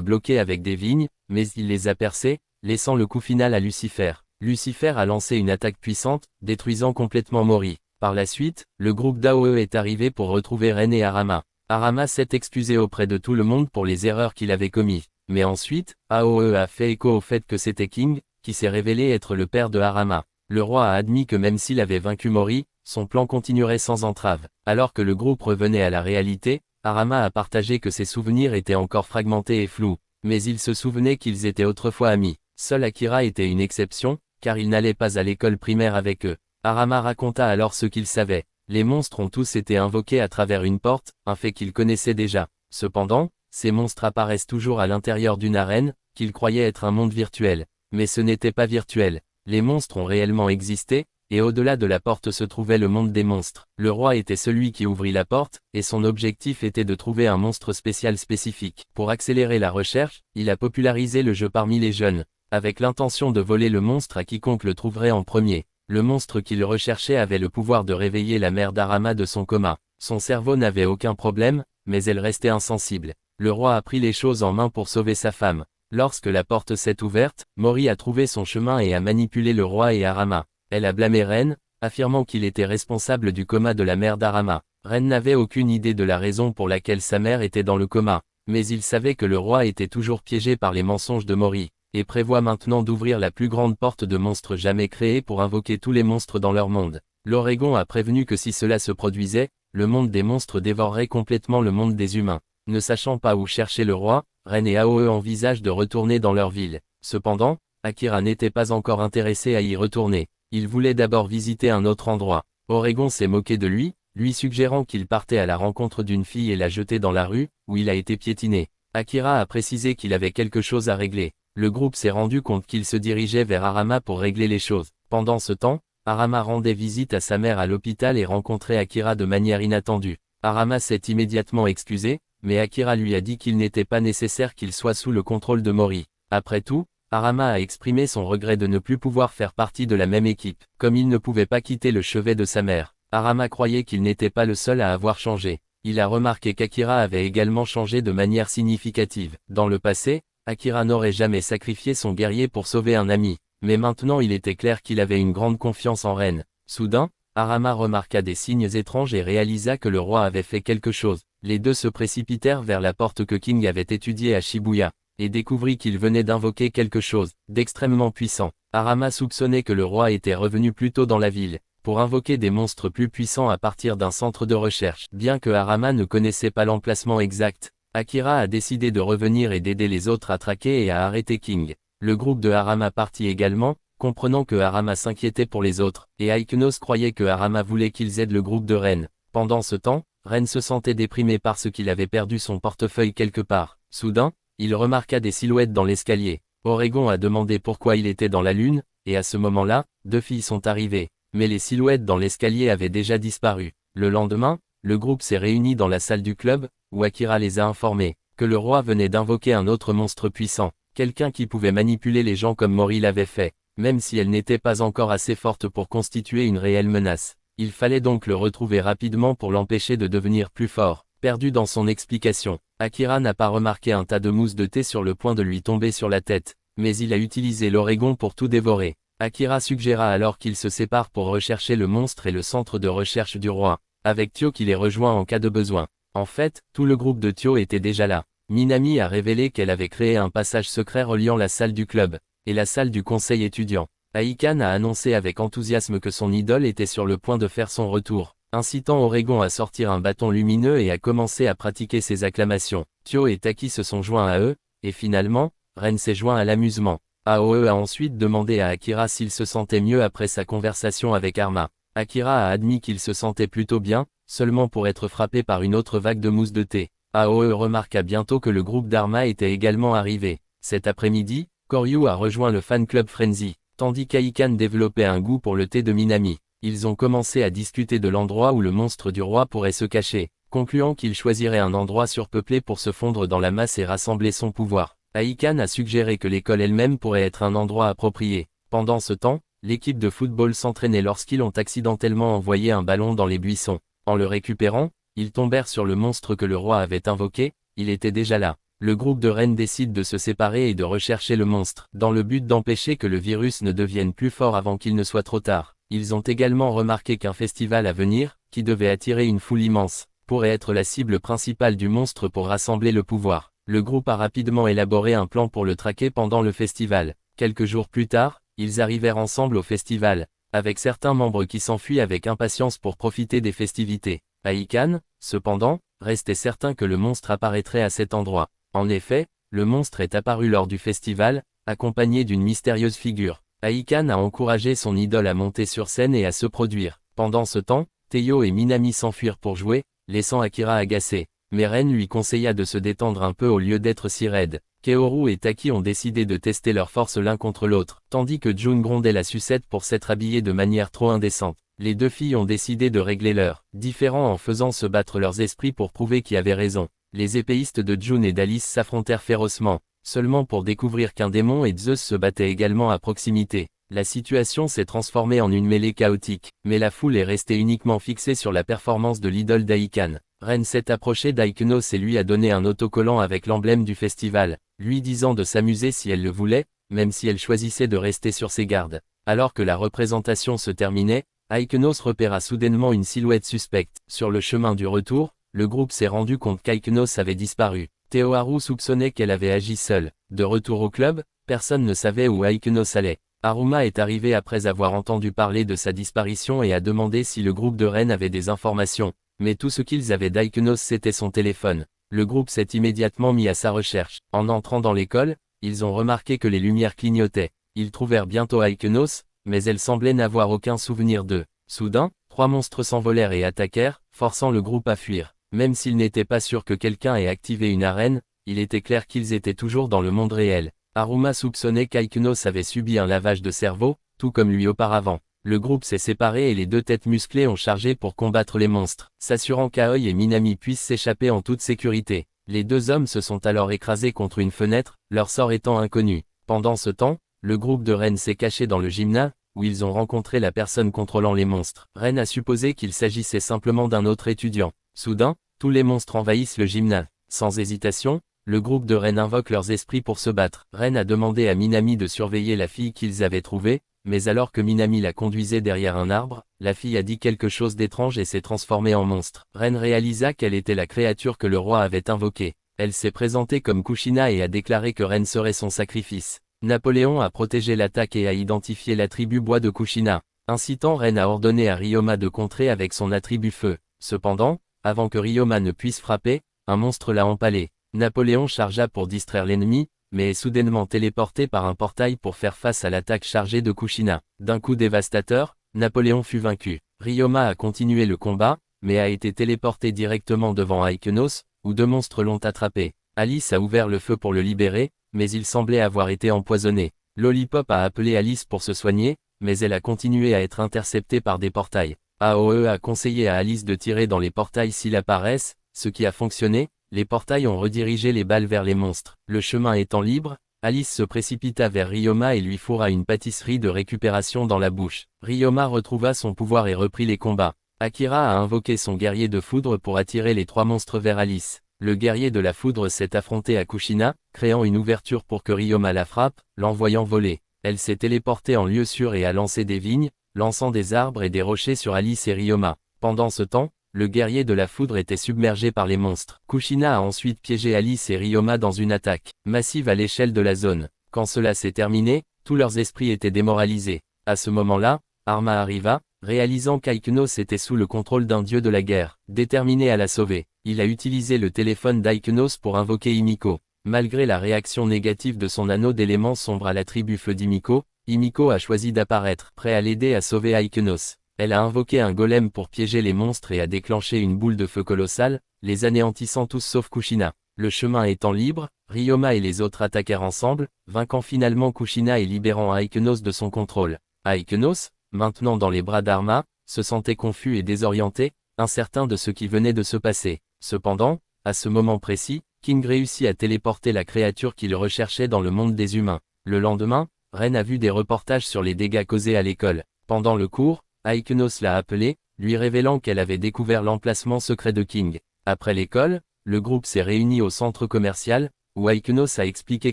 bloquer avec des vignes, mais il les a percées, laissant le coup final à Lucifer. Lucifer a lancé une attaque puissante, détruisant complètement Mori. Par la suite, le groupe d'AOE est arrivé pour retrouver Ren et Arama. Arama s'est excusé auprès de tout le monde pour les erreurs qu'il avait commises. Mais ensuite, AOE a fait écho au fait que c'était King, qui s'est révélé être le père de Arama. Le roi a admis que même s'il avait vaincu Mori, son plan continuerait sans entrave. Alors que le groupe revenait à la réalité, Arama a partagé que ses souvenirs étaient encore fragmentés et flous. Mais il se souvenait qu'ils étaient autrefois amis. Seul Akira était une exception, car il n'allait pas à l'école primaire avec eux. Arama raconta alors ce qu'il savait. Les monstres ont tous été invoqués à travers une porte, un fait qu'il connaissait déjà. Cependant, ces monstres apparaissent toujours à l'intérieur d'une arène, qu'il croyait être un monde virtuel. Mais ce n'était pas virtuel. Les monstres ont réellement existé, et au-delà de la porte se trouvait le monde des monstres. Le roi était celui qui ouvrit la porte, et son objectif était de trouver un monstre spécial spécifique. Pour accélérer la recherche, il a popularisé le jeu parmi les jeunes, avec l'intention de voler le monstre à quiconque le trouverait en premier. Le monstre qu'il recherchait avait le pouvoir de réveiller la mère d'Arama de son coma. Son cerveau n'avait aucun problème, mais elle restait insensible. Le roi a pris les choses en main pour sauver sa femme. Lorsque la porte s'est ouverte, Mori a trouvé son chemin et a manipulé le roi et Arama. Elle a blâmé Ren, affirmant qu'il était responsable du coma de la mère d'Arama. Ren n'avait aucune idée de la raison pour laquelle sa mère était dans le coma, mais il savait que le roi était toujours piégé par les mensonges de Mori, et prévoit maintenant d'ouvrir la plus grande porte de monstres jamais créée pour invoquer tous les monstres dans leur monde. L'Oregon a prévenu que si cela se produisait, le monde des monstres dévorerait complètement le monde des humains. Ne sachant pas où chercher le roi, Ren et Aoe envisagent de retourner dans leur ville. Cependant, Akira n'était pas encore intéressé à y retourner. Il voulait d'abord visiter un autre endroit. Oregon s'est moqué de lui, lui suggérant qu'il partait à la rencontre d'une fille et la jeter dans la rue, où il a été piétiné. Akira a précisé qu'il avait quelque chose à régler. Le groupe s'est rendu compte qu'il se dirigeait vers Arama pour régler les choses. Pendant ce temps, Arama rendait visite à sa mère à l'hôpital et rencontrait Akira de manière inattendue. Arama s'est immédiatement excusé, mais Akira lui a dit qu'il n'était pas nécessaire qu'il soit sous le contrôle de Mori. Après tout, Arama a exprimé son regret de ne plus pouvoir faire partie de la même équipe. Comme il ne pouvait pas quitter le chevet de sa mère, Arama croyait qu'il n'était pas le seul à avoir changé. Il a remarqué qu'Akira avait également changé de manière significative. Dans le passé, Akira n'aurait jamais sacrifié son guerrier pour sauver un ami, mais maintenant il était clair qu'il avait une grande confiance en Ren. Soudain, Arama remarqua des signes étranges et réalisa que le roi avait fait quelque chose. Les deux se précipitèrent vers la porte que King avait étudiée à Shibuya, et découvrit qu'il venait d'invoquer quelque chose d'extrêmement puissant. Arama soupçonnait que le roi était revenu plus tôt dans la ville, pour invoquer des monstres plus puissants à partir d'un centre de recherche. Bien que Arama ne connaissait pas l'emplacement exact, Akira a décidé de revenir et d'aider les autres à traquer et à arrêter King. Le groupe de Arama partit également, comprenant que Arama s'inquiétait pour les autres, et Aikenos croyait que Arama voulait qu'ils aident le groupe de Ren. Pendant ce temps, Ren se sentait déprimé parce qu'il avait perdu son portefeuille quelque part. Soudain, il remarqua des silhouettes dans l'escalier. Oregon a demandé pourquoi il était dans la lune, et à ce moment-là, deux filles sont arrivées. mais les silhouettes dans l'escalier avaient déjà disparu. Le lendemain, le groupe s'est réuni dans la salle du club, où Akira les a informés que le roi venait d'invoquer un autre monstre puissant, quelqu'un qui pouvait manipuler les gens comme Mori l'avait fait, même si elle n'était pas encore assez forte pour constituer une réelle menace. Il fallait donc le retrouver rapidement pour l'empêcher de devenir plus fort. Perdu dans son explication, Akira n'a pas remarqué un tas de mousse de thé sur le point de lui tomber sur la tête, mais il a utilisé l'Oregon pour tout dévorer. Akira suggéra alors qu'ils se séparent pour rechercher le monstre et le centre de recherche du roi, avec Tio qui les rejoint en cas de besoin. En fait, tout le groupe de Tio était déjà là. Minami a révélé qu'elle avait créé un passage secret reliant la salle du club et la salle du conseil étudiant. Aikan a annoncé avec enthousiasme que son idole était sur le point de faire son retour, incitant Oregon à sortir un bâton lumineux et à commencer à pratiquer ses acclamations. Tio et Taki se sont joints à eux, et finalement, Ren s'est joint à l'amusement. Aoe a ensuite demandé à Akira s'il se sentait mieux après sa conversation avec Arma. Akira a admis qu'il se sentait plutôt bien, seulement pour être frappé par une autre vague de mousse de thé. Aoe remarqua bientôt que le groupe d'Arma était également arrivé. Cet après-midi, Koryu a rejoint le fan club Frenzy, tandis qu'Aikan développait un goût pour le thé de Minami. Ils ont commencé à discuter de l'endroit où le monstre du roi pourrait se cacher, concluant qu'il choisirait un endroit surpeuplé pour se fondre dans la masse et rassembler son pouvoir. Aikan a suggéré que l'école elle-même pourrait être un endroit approprié. Pendant ce temps, l'équipe de football s'entraînait lorsqu'ils ont accidentellement envoyé un ballon dans les buissons. En le récupérant, ils tombèrent sur le monstre que le roi avait invoqué, il était déjà là. Le groupe de Ren décide de se séparer et de rechercher le monstre, dans le but d'empêcher que le virus ne devienne plus fort avant qu'il ne soit trop tard. Ils ont également remarqué qu'un festival à venir, qui devait attirer une foule immense, pourrait être la cible principale du monstre pour rassembler le pouvoir. Le groupe a rapidement élaboré un plan pour le traquer pendant le festival. Quelques jours plus tard, ils arrivèrent ensemble au festival, avec certains membres qui s'enfuient avec impatience pour profiter des festivités. Aikan, cependant, restait certain que le monstre apparaîtrait à cet endroit. En effet, le monstre est apparu lors du festival, accompagné d'une mystérieuse figure. Aikan a encouragé son idole à monter sur scène et à se produire. Pendant ce temps, Teo et Minami s'enfuirent pour jouer, laissant Akira agacé. Mais Ren lui conseilla de se détendre un peu au lieu d'être si raide. Kaoru et Taki ont décidé de tester leurs forces l'un contre l'autre, tandis que Jun grondait la sucette pour s'être habillée de manière trop indécente. Les deux filles ont décidé de régler leurs différends en faisant se battre leurs esprits pour prouver qui avait raison. Les épéistes de Jun et d'Alice s'affrontèrent férocement, seulement pour découvrir qu'un démon et Zeus se battaient également à proximité. La situation s'est transformée en une mêlée chaotique, mais la foule est restée uniquement fixée sur la performance de l'idole d'Aikan. Ren s'est approché d'Aikenos et lui a donné un autocollant avec l'emblème du festival, lui disant de s'amuser si elle le voulait, même si elle choisissait de rester sur ses gardes. Alors que la représentation se terminait, Aikenos repéra soudainement une silhouette suspecte. Sur le chemin du retour, le groupe s'est rendu compte qu'Aikenos avait disparu. Teoharu soupçonnait qu'elle avait agi seule. De retour au club, personne ne savait où Aikenos allait. Haruma est arrivé après avoir entendu parler de sa disparition et a demandé si le groupe de Ren avait des informations. Mais tout ce qu'ils avaient d'Aikenos c'était son téléphone. Le groupe s'est immédiatement mis à sa recherche. En entrant dans l'école, ils ont remarqué que les lumières clignotaient. Ils trouvèrent bientôt Aikenos, mais elle semblait n'avoir aucun souvenir d'eux. Soudain, 3 monstres s'envolèrent et attaquèrent, forçant le groupe à fuir. Même s'ils n'étaient pas sûrs que quelqu'un ait activé une arène, il était clair qu'ils étaient toujours dans le monde réel. Haruma soupçonnait qu'Aikenos avait subi un lavage de cerveau, tout comme lui auparavant. Le groupe s'est séparé et les deux têtes musclées ont chargé pour combattre les monstres, s'assurant qu'Aoi et Minami puissent s'échapper en toute sécurité. Les deux hommes se sont alors écrasés contre une fenêtre, leur sort étant inconnu. Pendant ce temps, le groupe de Ren s'est caché dans le gymnase, où ils ont rencontré la personne contrôlant les monstres. Ren a supposé qu'il s'agissait simplement d'un autre étudiant. Soudain, tous les monstres envahissent le gymnase. Sans hésitation, le groupe de Ren invoque leurs esprits pour se battre. Ren a demandé à Minami de surveiller la fille qu'ils avaient trouvée, mais alors que Minami la conduisait derrière un arbre, la fille a dit quelque chose d'étrange et s'est transformée en monstre. Ren réalisa qu'elle était la créature que le roi avait invoquée. Elle s'est présentée comme Kushina et a déclaré que Ren serait son sacrifice. Napoléon a protégé l'attaque et a identifié l'attribut bois de Kushina, incitant Ren à ordonner à Ryoma de contrer avec son attribut feu. Cependant, avant que Ryoma ne puisse frapper, un monstre l'a empalé. Napoléon chargea pour distraire l'ennemi, mais est soudainement téléporté par un portail pour faire face à l'attaque chargée de Kushina. D'un coup dévastateur, Napoléon fut vaincu. Ryoma a continué le combat, mais a été téléporté directement devant Aikenos, où 2 monstres l'ont attrapé. Alice a ouvert le feu pour le libérer, mais il semblait avoir été empoisonné. Lollipop a appelé Alice pour se soigner, mais elle a continué à être interceptée par des portails. AOE a conseillé à Alice de tirer dans les portails s'ils apparaissent, ce qui a fonctionné, les portails ont redirigé les balles vers les monstres. Le chemin étant libre, Alice se précipita vers Ryoma et lui fourra une pâtisserie de récupération dans la bouche. Ryoma retrouva son pouvoir et reprit les combats. Akira a invoqué son guerrier de foudre pour attirer les 3 monstres vers Alice. Le guerrier de la foudre s'est affronté à Kushina, créant une ouverture pour que Ryoma la frappe, l'envoyant voler. Elle s'est téléportée en lieu sûr et a lancé des vignes, lançant des arbres et des rochers sur Alice et Ryoma. Pendant ce temps, le guerrier de la foudre était submergé par les monstres. Kushina a ensuite piégé Alice et Ryoma dans une attaque massive à l'échelle de la zone. Quand cela s'est terminé, tous leurs esprits étaient démoralisés. À ce moment-là, Arma arriva, réalisant qu'Aiknos était sous le contrôle d'un dieu de la guerre. Déterminé à la sauver, il a utilisé le téléphone d'Aiknos pour invoquer Himiko. Malgré la réaction négative de son anneau d'éléments sombres à la tribu feu d'Himiko, Himiko a choisi d'apparaître, prêt à l'aider à sauver Aiknos. Elle a invoqué un golem pour piéger les monstres et a déclenché une boule de feu colossale, les anéantissant tous sauf Kushina. Le chemin étant libre, Ryoma et les autres attaquèrent ensemble, vainquant finalement Kushina et libérant Aiknos de son contrôle. Aiknos, maintenant dans les bras d'Arma, se sentait confus et désorienté, incertain de ce qui venait de se passer. Cependant, à ce moment précis, King réussit à téléporter la créature qu'il recherchait dans le monde des humains. Le lendemain, Ren a vu des reportages sur les dégâts causés à l'école. Pendant le cours, Aiknos l'a appelé, lui révélant qu'elle avait découvert l'emplacement secret de King. Après l'école, le groupe s'est réuni au centre commercial, où Aiknos a expliqué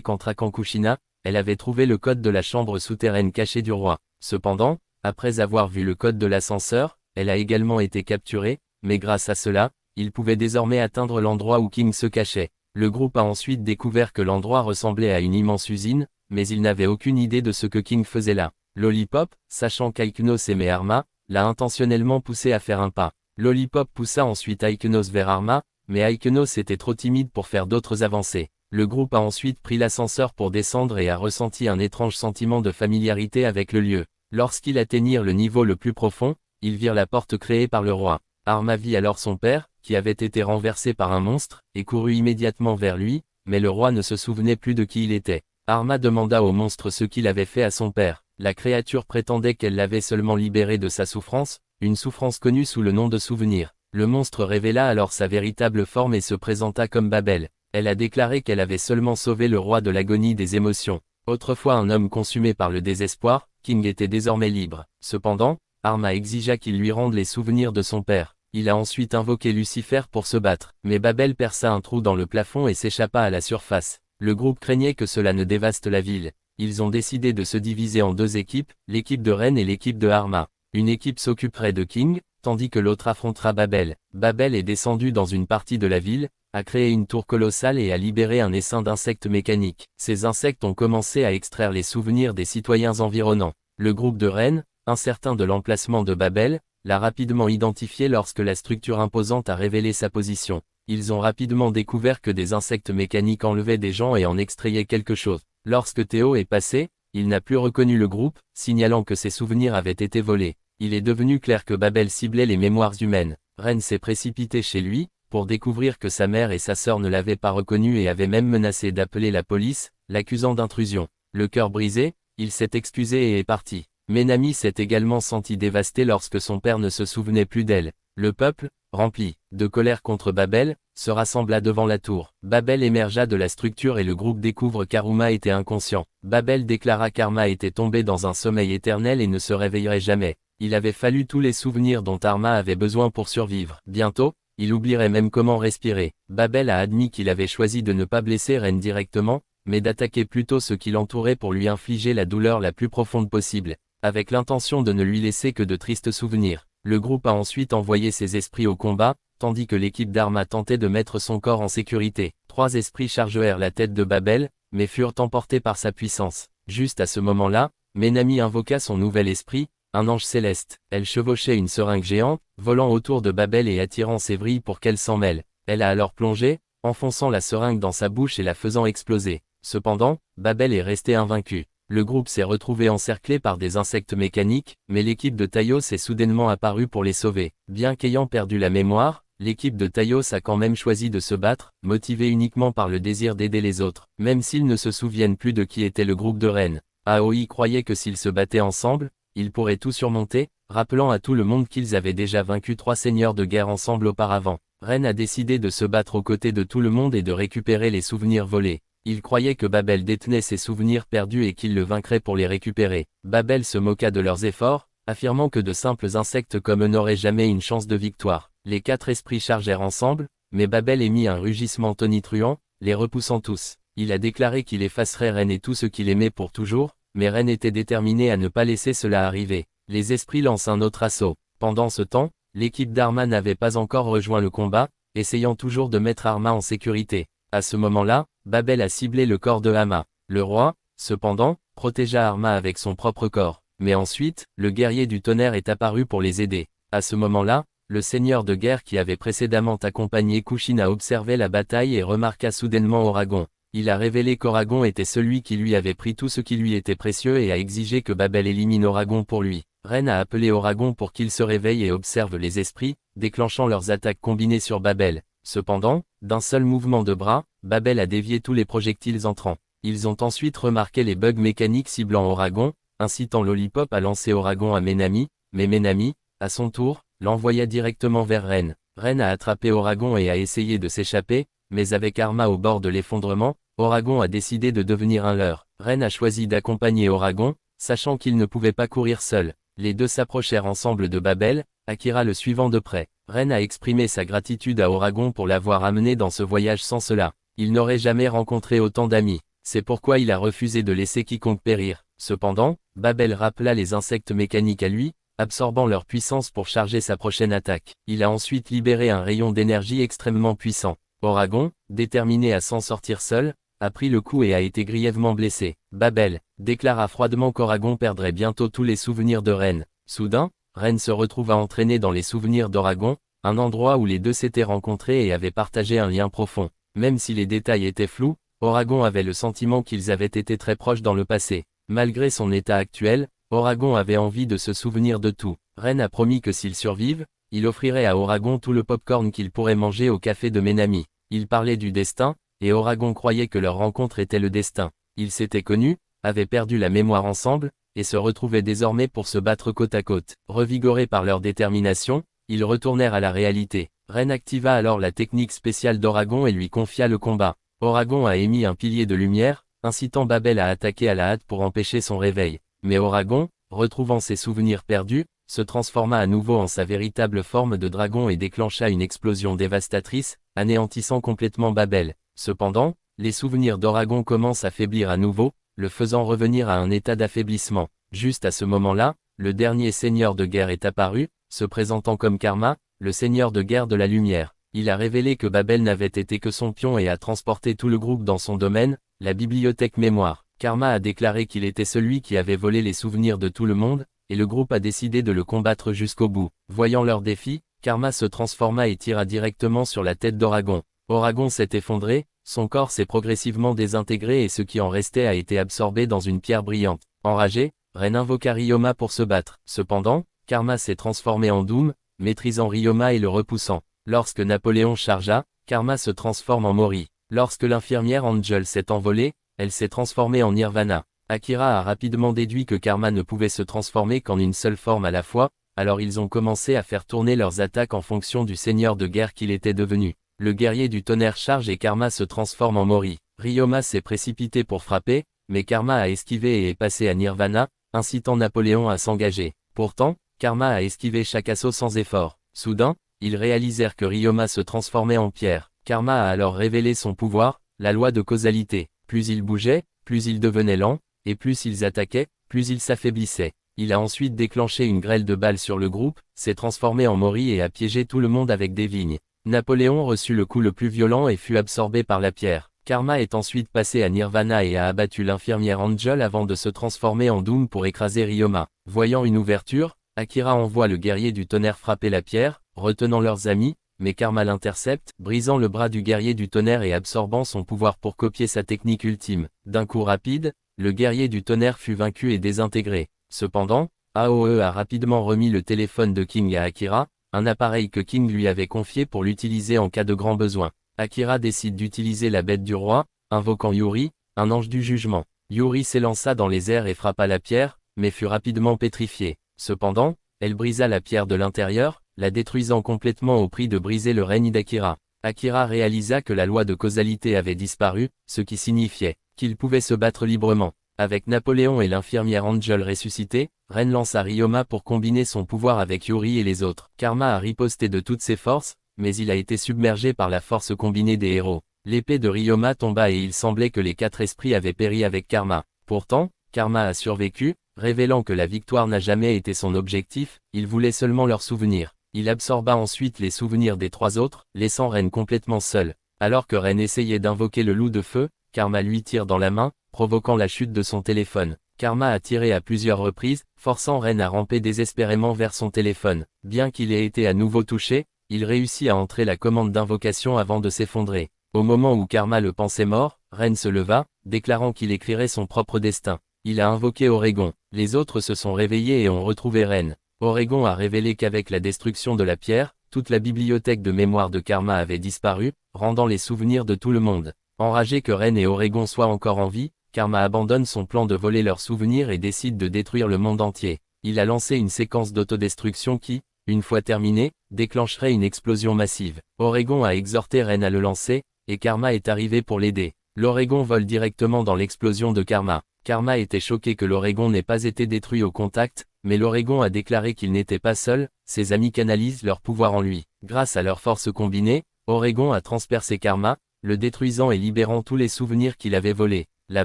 qu'en traquant Kushina, elle avait trouvé le code de la chambre souterraine cachée du roi. Cependant, après avoir vu le code de l'ascenseur, elle a également été capturée, mais grâce à cela, il pouvait désormais atteindre l'endroit où King se cachait. Le groupe a ensuite découvert que l'endroit ressemblait à une immense usine, mais il n'avait aucune idée de ce que King faisait là. Lollipop, sachant qu'Aiknos aimait Arma, l'a intentionnellement poussé à faire un pas. Lollipop poussa ensuite Aiknos vers Arma, mais Aiknos était trop timide pour faire d'autres avancées. Le groupe a ensuite pris l'ascenseur pour descendre et a ressenti un étrange sentiment de familiarité avec le lieu. Lorsqu'ils atteignirent le niveau le plus profond, ils virent la porte créée par le roi. Arma vit alors son père, qui avait été renversé par un monstre, et courut immédiatement vers lui, mais le roi ne se souvenait plus de qui il était. Arma demanda au monstre ce qu'il avait fait à son père. La créature prétendait qu'elle l'avait seulement libéré de sa souffrance, une souffrance connue sous le nom de souvenir. Le monstre révéla alors sa véritable forme et se présenta comme Babel. Elle a déclaré qu'elle avait seulement sauvé le roi de l'agonie des émotions. Autrefois un homme consumé par le désespoir, King était désormais libre. Cependant, Arma exigea qu'il lui rende les souvenirs de son père. Il a ensuite invoqué Lucifer pour se battre, mais Babel perça un trou dans le plafond et s'échappa à la surface. Le groupe craignait que cela ne dévaste la ville. Ils ont décidé de se diviser en 2 équipes, l'équipe de Ren et l'équipe de Arma. Une équipe s'occuperait de King, tandis que l'autre affrontera Babel. Babel est descendu dans une partie de la ville, a créé une tour colossale et a libéré un essaim d'insectes mécaniques. Ces insectes ont commencé à extraire les souvenirs des citoyens environnants. Le groupe de Ren, incertain de l'emplacement de Babel, l'a rapidement identifié lorsque la structure imposante a révélé sa position. Ils ont rapidement découvert que des insectes mécaniques enlevaient des gens et en extrayaient quelque chose. Lorsque Théo est passé, il n'a plus reconnu le groupe, signalant que ses souvenirs avaient été volés. Il est devenu clair que Babel ciblait les mémoires humaines. Ren s'est précipité chez lui, pour découvrir que sa mère et sa sœur ne l'avaient pas reconnu et avaient même menacé d'appeler la police, l'accusant d'intrusion. Le cœur brisé, il s'est excusé et est parti. Menami s'est également senti dévasté lorsque son père ne se souvenait plus d'elle. Le peuple, rempli de colère contre Babel, se rassembla devant la tour. Babel émergea de la structure et le groupe découvre qu'Aruma était inconscient. Babel déclara qu'Arma était tombé dans un sommeil éternel et ne se réveillerait jamais. Il avait fallu tous les souvenirs dont Arma avait besoin pour survivre. Bientôt, il oublierait même comment respirer. Babel a admis qu'il avait choisi de ne pas blesser Ren directement, mais d'attaquer plutôt ceux qui l'entouraient pour lui infliger la douleur la plus profonde possible, avec l'intention de ne lui laisser que de tristes souvenirs. Le groupe a ensuite envoyé ses esprits au combat, tandis que l'équipe d'Arma tentait de mettre son corps en sécurité. 3 esprits chargèrent la tête de Babel, mais furent emportés par sa puissance. Juste à ce moment-là, Menami invoqua son nouvel esprit, un ange céleste. Elle chevauchait une seringue géante, volant autour de Babel et attirant ses vrilles pour qu'elle s'en mêle. Elle a alors plongé, enfonçant la seringue dans sa bouche et la faisant exploser. Cependant, Babel est resté invaincu. Le groupe s'est retrouvé encerclé par des insectes mécaniques, mais l'équipe de Taios est soudainement apparue pour les sauver. Bien qu'ayant perdu la mémoire, l'équipe de Taios a quand même choisi de se battre, motivée uniquement par le désir d'aider les autres, même s'ils ne se souviennent plus de qui était le groupe de Ren. Aoi croyait que s'ils se battaient ensemble, ils pourraient tout surmonter, rappelant à tout le monde qu'ils avaient déjà vaincu 3 seigneurs de guerre ensemble auparavant. Ren a décidé de se battre aux côtés de tout le monde et de récupérer les souvenirs volés. Il croyait que Babel détenait ses souvenirs perdus et qu'il le vaincrait pour les récupérer. Babel se moqua de leurs efforts, affirmant que de simples insectes comme eux n'auraient jamais une chance de victoire. Les 4 esprits chargèrent ensemble, mais Babel émit un rugissement tonitruant, les repoussant tous. Il a déclaré qu'il effacerait Ren et tout ce qu'il aimait pour toujours, mais Ren était déterminé à ne pas laisser cela arriver. Les esprits lancent un autre assaut. Pendant ce temps, l'équipe d'Arma n'avait pas encore rejoint le combat, essayant toujours de mettre Arma en sécurité. À ce moment-là, Babel a ciblé le corps de Hama. Le roi, cependant, protégea Arma avec son propre corps. Mais ensuite, le guerrier du tonnerre est apparu pour les aider. À ce moment-là, le seigneur de guerre qui avait précédemment accompagné Kushin a observé la bataille et remarqua soudainement Oragon. Il a révélé qu'Oragon était celui qui lui avait pris tout ce qui lui était précieux et a exigé que Babel élimine Oragon pour lui. Ren a appelé Oragon pour qu'il se réveille et observe les esprits, déclenchant leurs attaques combinées sur Babel. Cependant, d'un seul mouvement de bras, Babel a dévié tous les projectiles entrants. Ils ont ensuite remarqué les bugs mécaniques ciblant Oragon, incitant Lollipop à lancer Oragon à Menami, mais Menami, à son tour, l'envoya directement vers Ren. Ren a attrapé Oragon et a essayé de s'échapper, mais avec Arma au bord de l'effondrement, Oragon a décidé de devenir un leurre. Ren a choisi d'accompagner Oragon, sachant qu'il ne pouvait pas courir seul. Les deux s'approchèrent ensemble de Babel, Akira le suivant de près. Ren a exprimé sa gratitude à Oragon pour l'avoir amené dans ce voyage sans cela. Il n'aurait jamais rencontré autant d'amis. C'est pourquoi il a refusé de laisser quiconque périr. Cependant, Babel rappela les insectes mécaniques à lui, absorbant leur puissance pour charger sa prochaine attaque. Il a ensuite libéré un rayon d'énergie extrêmement puissant. Oragon, déterminé à s'en sortir seul, a pris le coup et a été grièvement blessé. Babel déclara froidement qu'Oragon perdrait bientôt tous les souvenirs de Ren. Soudain, Ren se retrouva entraîné dans les souvenirs d'Oragon, un endroit où les deux s'étaient rencontrés et avaient partagé un lien profond. Même si les détails étaient flous, Oragon avait le sentiment qu'ils avaient été très proches dans le passé. Malgré son état actuel, Oragon avait envie de se souvenir de tout. Ren a promis que s'ils survivent, il offrirait à Oragon tout le popcorn qu'il pourrait manger au café de Menami. Il parlait du destin, et Oragon croyait que leur rencontre était le destin. Ils s'étaient connus, avaient perdu la mémoire ensemble, et se retrouvaient désormais pour se battre côte à côte. Revigorés par leur détermination, ils retournèrent à la réalité. Ren activa alors la technique spéciale d'Oragon et lui confia le combat. Oragon a émis un pilier de lumière, incitant Babel à attaquer à la hâte pour empêcher son réveil. Mais Oragon, retrouvant ses souvenirs perdus, se transforma à nouveau en sa véritable forme de dragon et déclencha une explosion dévastatrice, anéantissant complètement Babel. Cependant, les souvenirs d'Oragon commencent à faiblir à nouveau, le faisant revenir à un état d'affaiblissement. Juste à ce moment-là, le dernier seigneur de guerre est apparu, se présentant comme Karma, le seigneur de guerre de la lumière. Il a révélé que Babel n'avait été que son pion et a transporté tout le groupe dans son domaine, la bibliothèque mémoire. Karma a déclaré qu'il était celui qui avait volé les souvenirs de tout le monde, et le groupe a décidé de le combattre jusqu'au bout. Voyant leur défi, Karma se transforma et tira directement sur la tête d'Oragon. Oragon s'est effondré, son corps s'est progressivement désintégré et ce qui en restait a été absorbé dans une pierre brillante. Enragé, Ren invoqua Ryoma pour se battre. Cependant, Karma s'est transformé en Doom, maîtrisant Ryoma et le repoussant. Lorsque Napoléon chargea, Karma se transforme en Mori. Lorsque l'infirmière Angel s'est envolée, elle s'est transformée en Nirvana. Akira a rapidement déduit que Karma ne pouvait se transformer qu'en une seule forme à la fois, alors ils ont commencé à faire tourner leurs attaques en fonction du seigneur de guerre qu'il était devenu. Le guerrier du tonnerre charge et Karma se transforme en Mori. Ryoma s'est précipité pour frapper, mais Karma a esquivé et est passé à Nirvana, incitant Napoléon à s'engager. Pourtant, Karma a esquivé chaque assaut sans effort. Soudain, ils réalisèrent que Ryoma se transformait en pierre. Karma a alors révélé son pouvoir, la loi de causalité. Plus ils bougeaient, plus ils devenaient lents, et plus ils attaquaient, plus ils s'affaiblissaient. Il a ensuite déclenché une grêle de balles sur le groupe, s'est transformé en Mori et a piégé tout le monde avec des vignes. Napoléon reçut le coup le plus violent et fut absorbé par la pierre. Karma est ensuite passé à Nirvana et a abattu l'infirmière Angel avant de se transformer en Doom pour écraser Ryoma. Voyant une ouverture, Akira envoie le guerrier du tonnerre frapper la pierre, retenant leurs amis, mais Karma l'intercepte, brisant le bras du guerrier du tonnerre et absorbant son pouvoir pour copier sa technique ultime. D'un coup rapide, le guerrier du tonnerre fut vaincu et désintégré. Cependant, Aoe a rapidement remis le téléphone de King à Akira, un appareil que King lui avait confié pour l'utiliser en cas de grand besoin. Akira décide d'utiliser la bête du roi, invoquant Yuri, un ange du jugement. Yuri s'élança dans les airs et frappa la pierre, mais fut rapidement pétrifiée. Cependant, elle brisa la pierre de l'intérieur, la détruisant complètement au prix de briser le règne d'Akira. Akira réalisa que la loi de causalité avait disparu, ce qui signifiait qu'il pouvait se battre librement. Avec Napoléon et l'infirmière Angel ressuscitée, Ren lança Ryoma pour combiner son pouvoir avec Yuri et les autres. Karma a riposté de toutes ses forces, mais il a été submergé par la force combinée des héros. L'épée de Ryoma tomba et il semblait que les 4 esprits avaient péri avec Karma. Pourtant, Karma a survécu, révélant que la victoire n'a jamais été son objectif, il voulait seulement leurs souvenirs. Il absorba ensuite les souvenirs des 3 autres, laissant Ren complètement seul. Alors que Ren essayait d'invoquer le loup de feu, Karma lui tire dans la main, provoquant la chute de son téléphone. Karma a tiré à plusieurs reprises, forçant Ren à ramper désespérément vers son téléphone. Bien qu'il ait été à nouveau touché, il réussit à entrer la commande d'invocation avant de s'effondrer. Au moment où Karma le pensait mort, Ren se leva, déclarant qu'il écrirait son propre destin. Il a invoqué Oregon. Les autres se sont réveillés et ont retrouvé Ren. Oregon a révélé qu'avec la destruction de la pierre, toute la bibliothèque de mémoire de Karma avait disparu, rendant les souvenirs de tout le monde. Enragé que Ren et Oregon soient encore en vie, Karma abandonne son plan de voler leurs souvenirs et décide de détruire le monde entier. Il a lancé une séquence d'autodestruction qui, une fois terminée, déclencherait une explosion massive. Oregon a exhorté Ren à le lancer, et Karma est arrivé pour l'aider. L'Oregon vole directement dans l'explosion de Karma. Karma était choqué que l'Oregon n'ait pas été détruit au contact, mais l'Oregon a déclaré qu'il n'était pas seul, ses amis canalisent leur pouvoir en lui. Grâce à leur force combinée, Oregon a transpercé Karma, le détruisant et libérant tous les souvenirs qu'il avait volés. La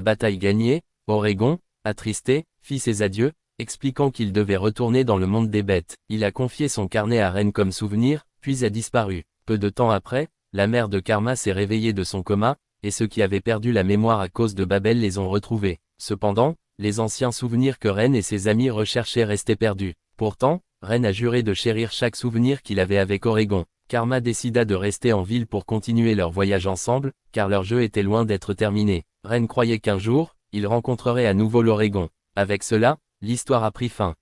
bataille gagnée, Oregon, attristé, fit ses adieux, expliquant qu'il devait retourner dans le monde des bêtes. Il a confié son carnet à Ren comme souvenir, puis a disparu. Peu de temps après, la mère de Karma s'est réveillée de son coma, et ceux qui avaient perdu la mémoire à cause de Babel les ont retrouvés. Cependant, les anciens souvenirs que Ren et ses amis recherchaient restaient perdus. Pourtant, Ren a juré de chérir chaque souvenir qu'il avait avec Oregon. Karma décida de rester en ville pour continuer leur voyage ensemble, car leur jeu était loin d'être terminé. Ren croyait qu'un jour, il rencontrerait à nouveau l'Oregon. Avec cela, l'histoire a pris fin.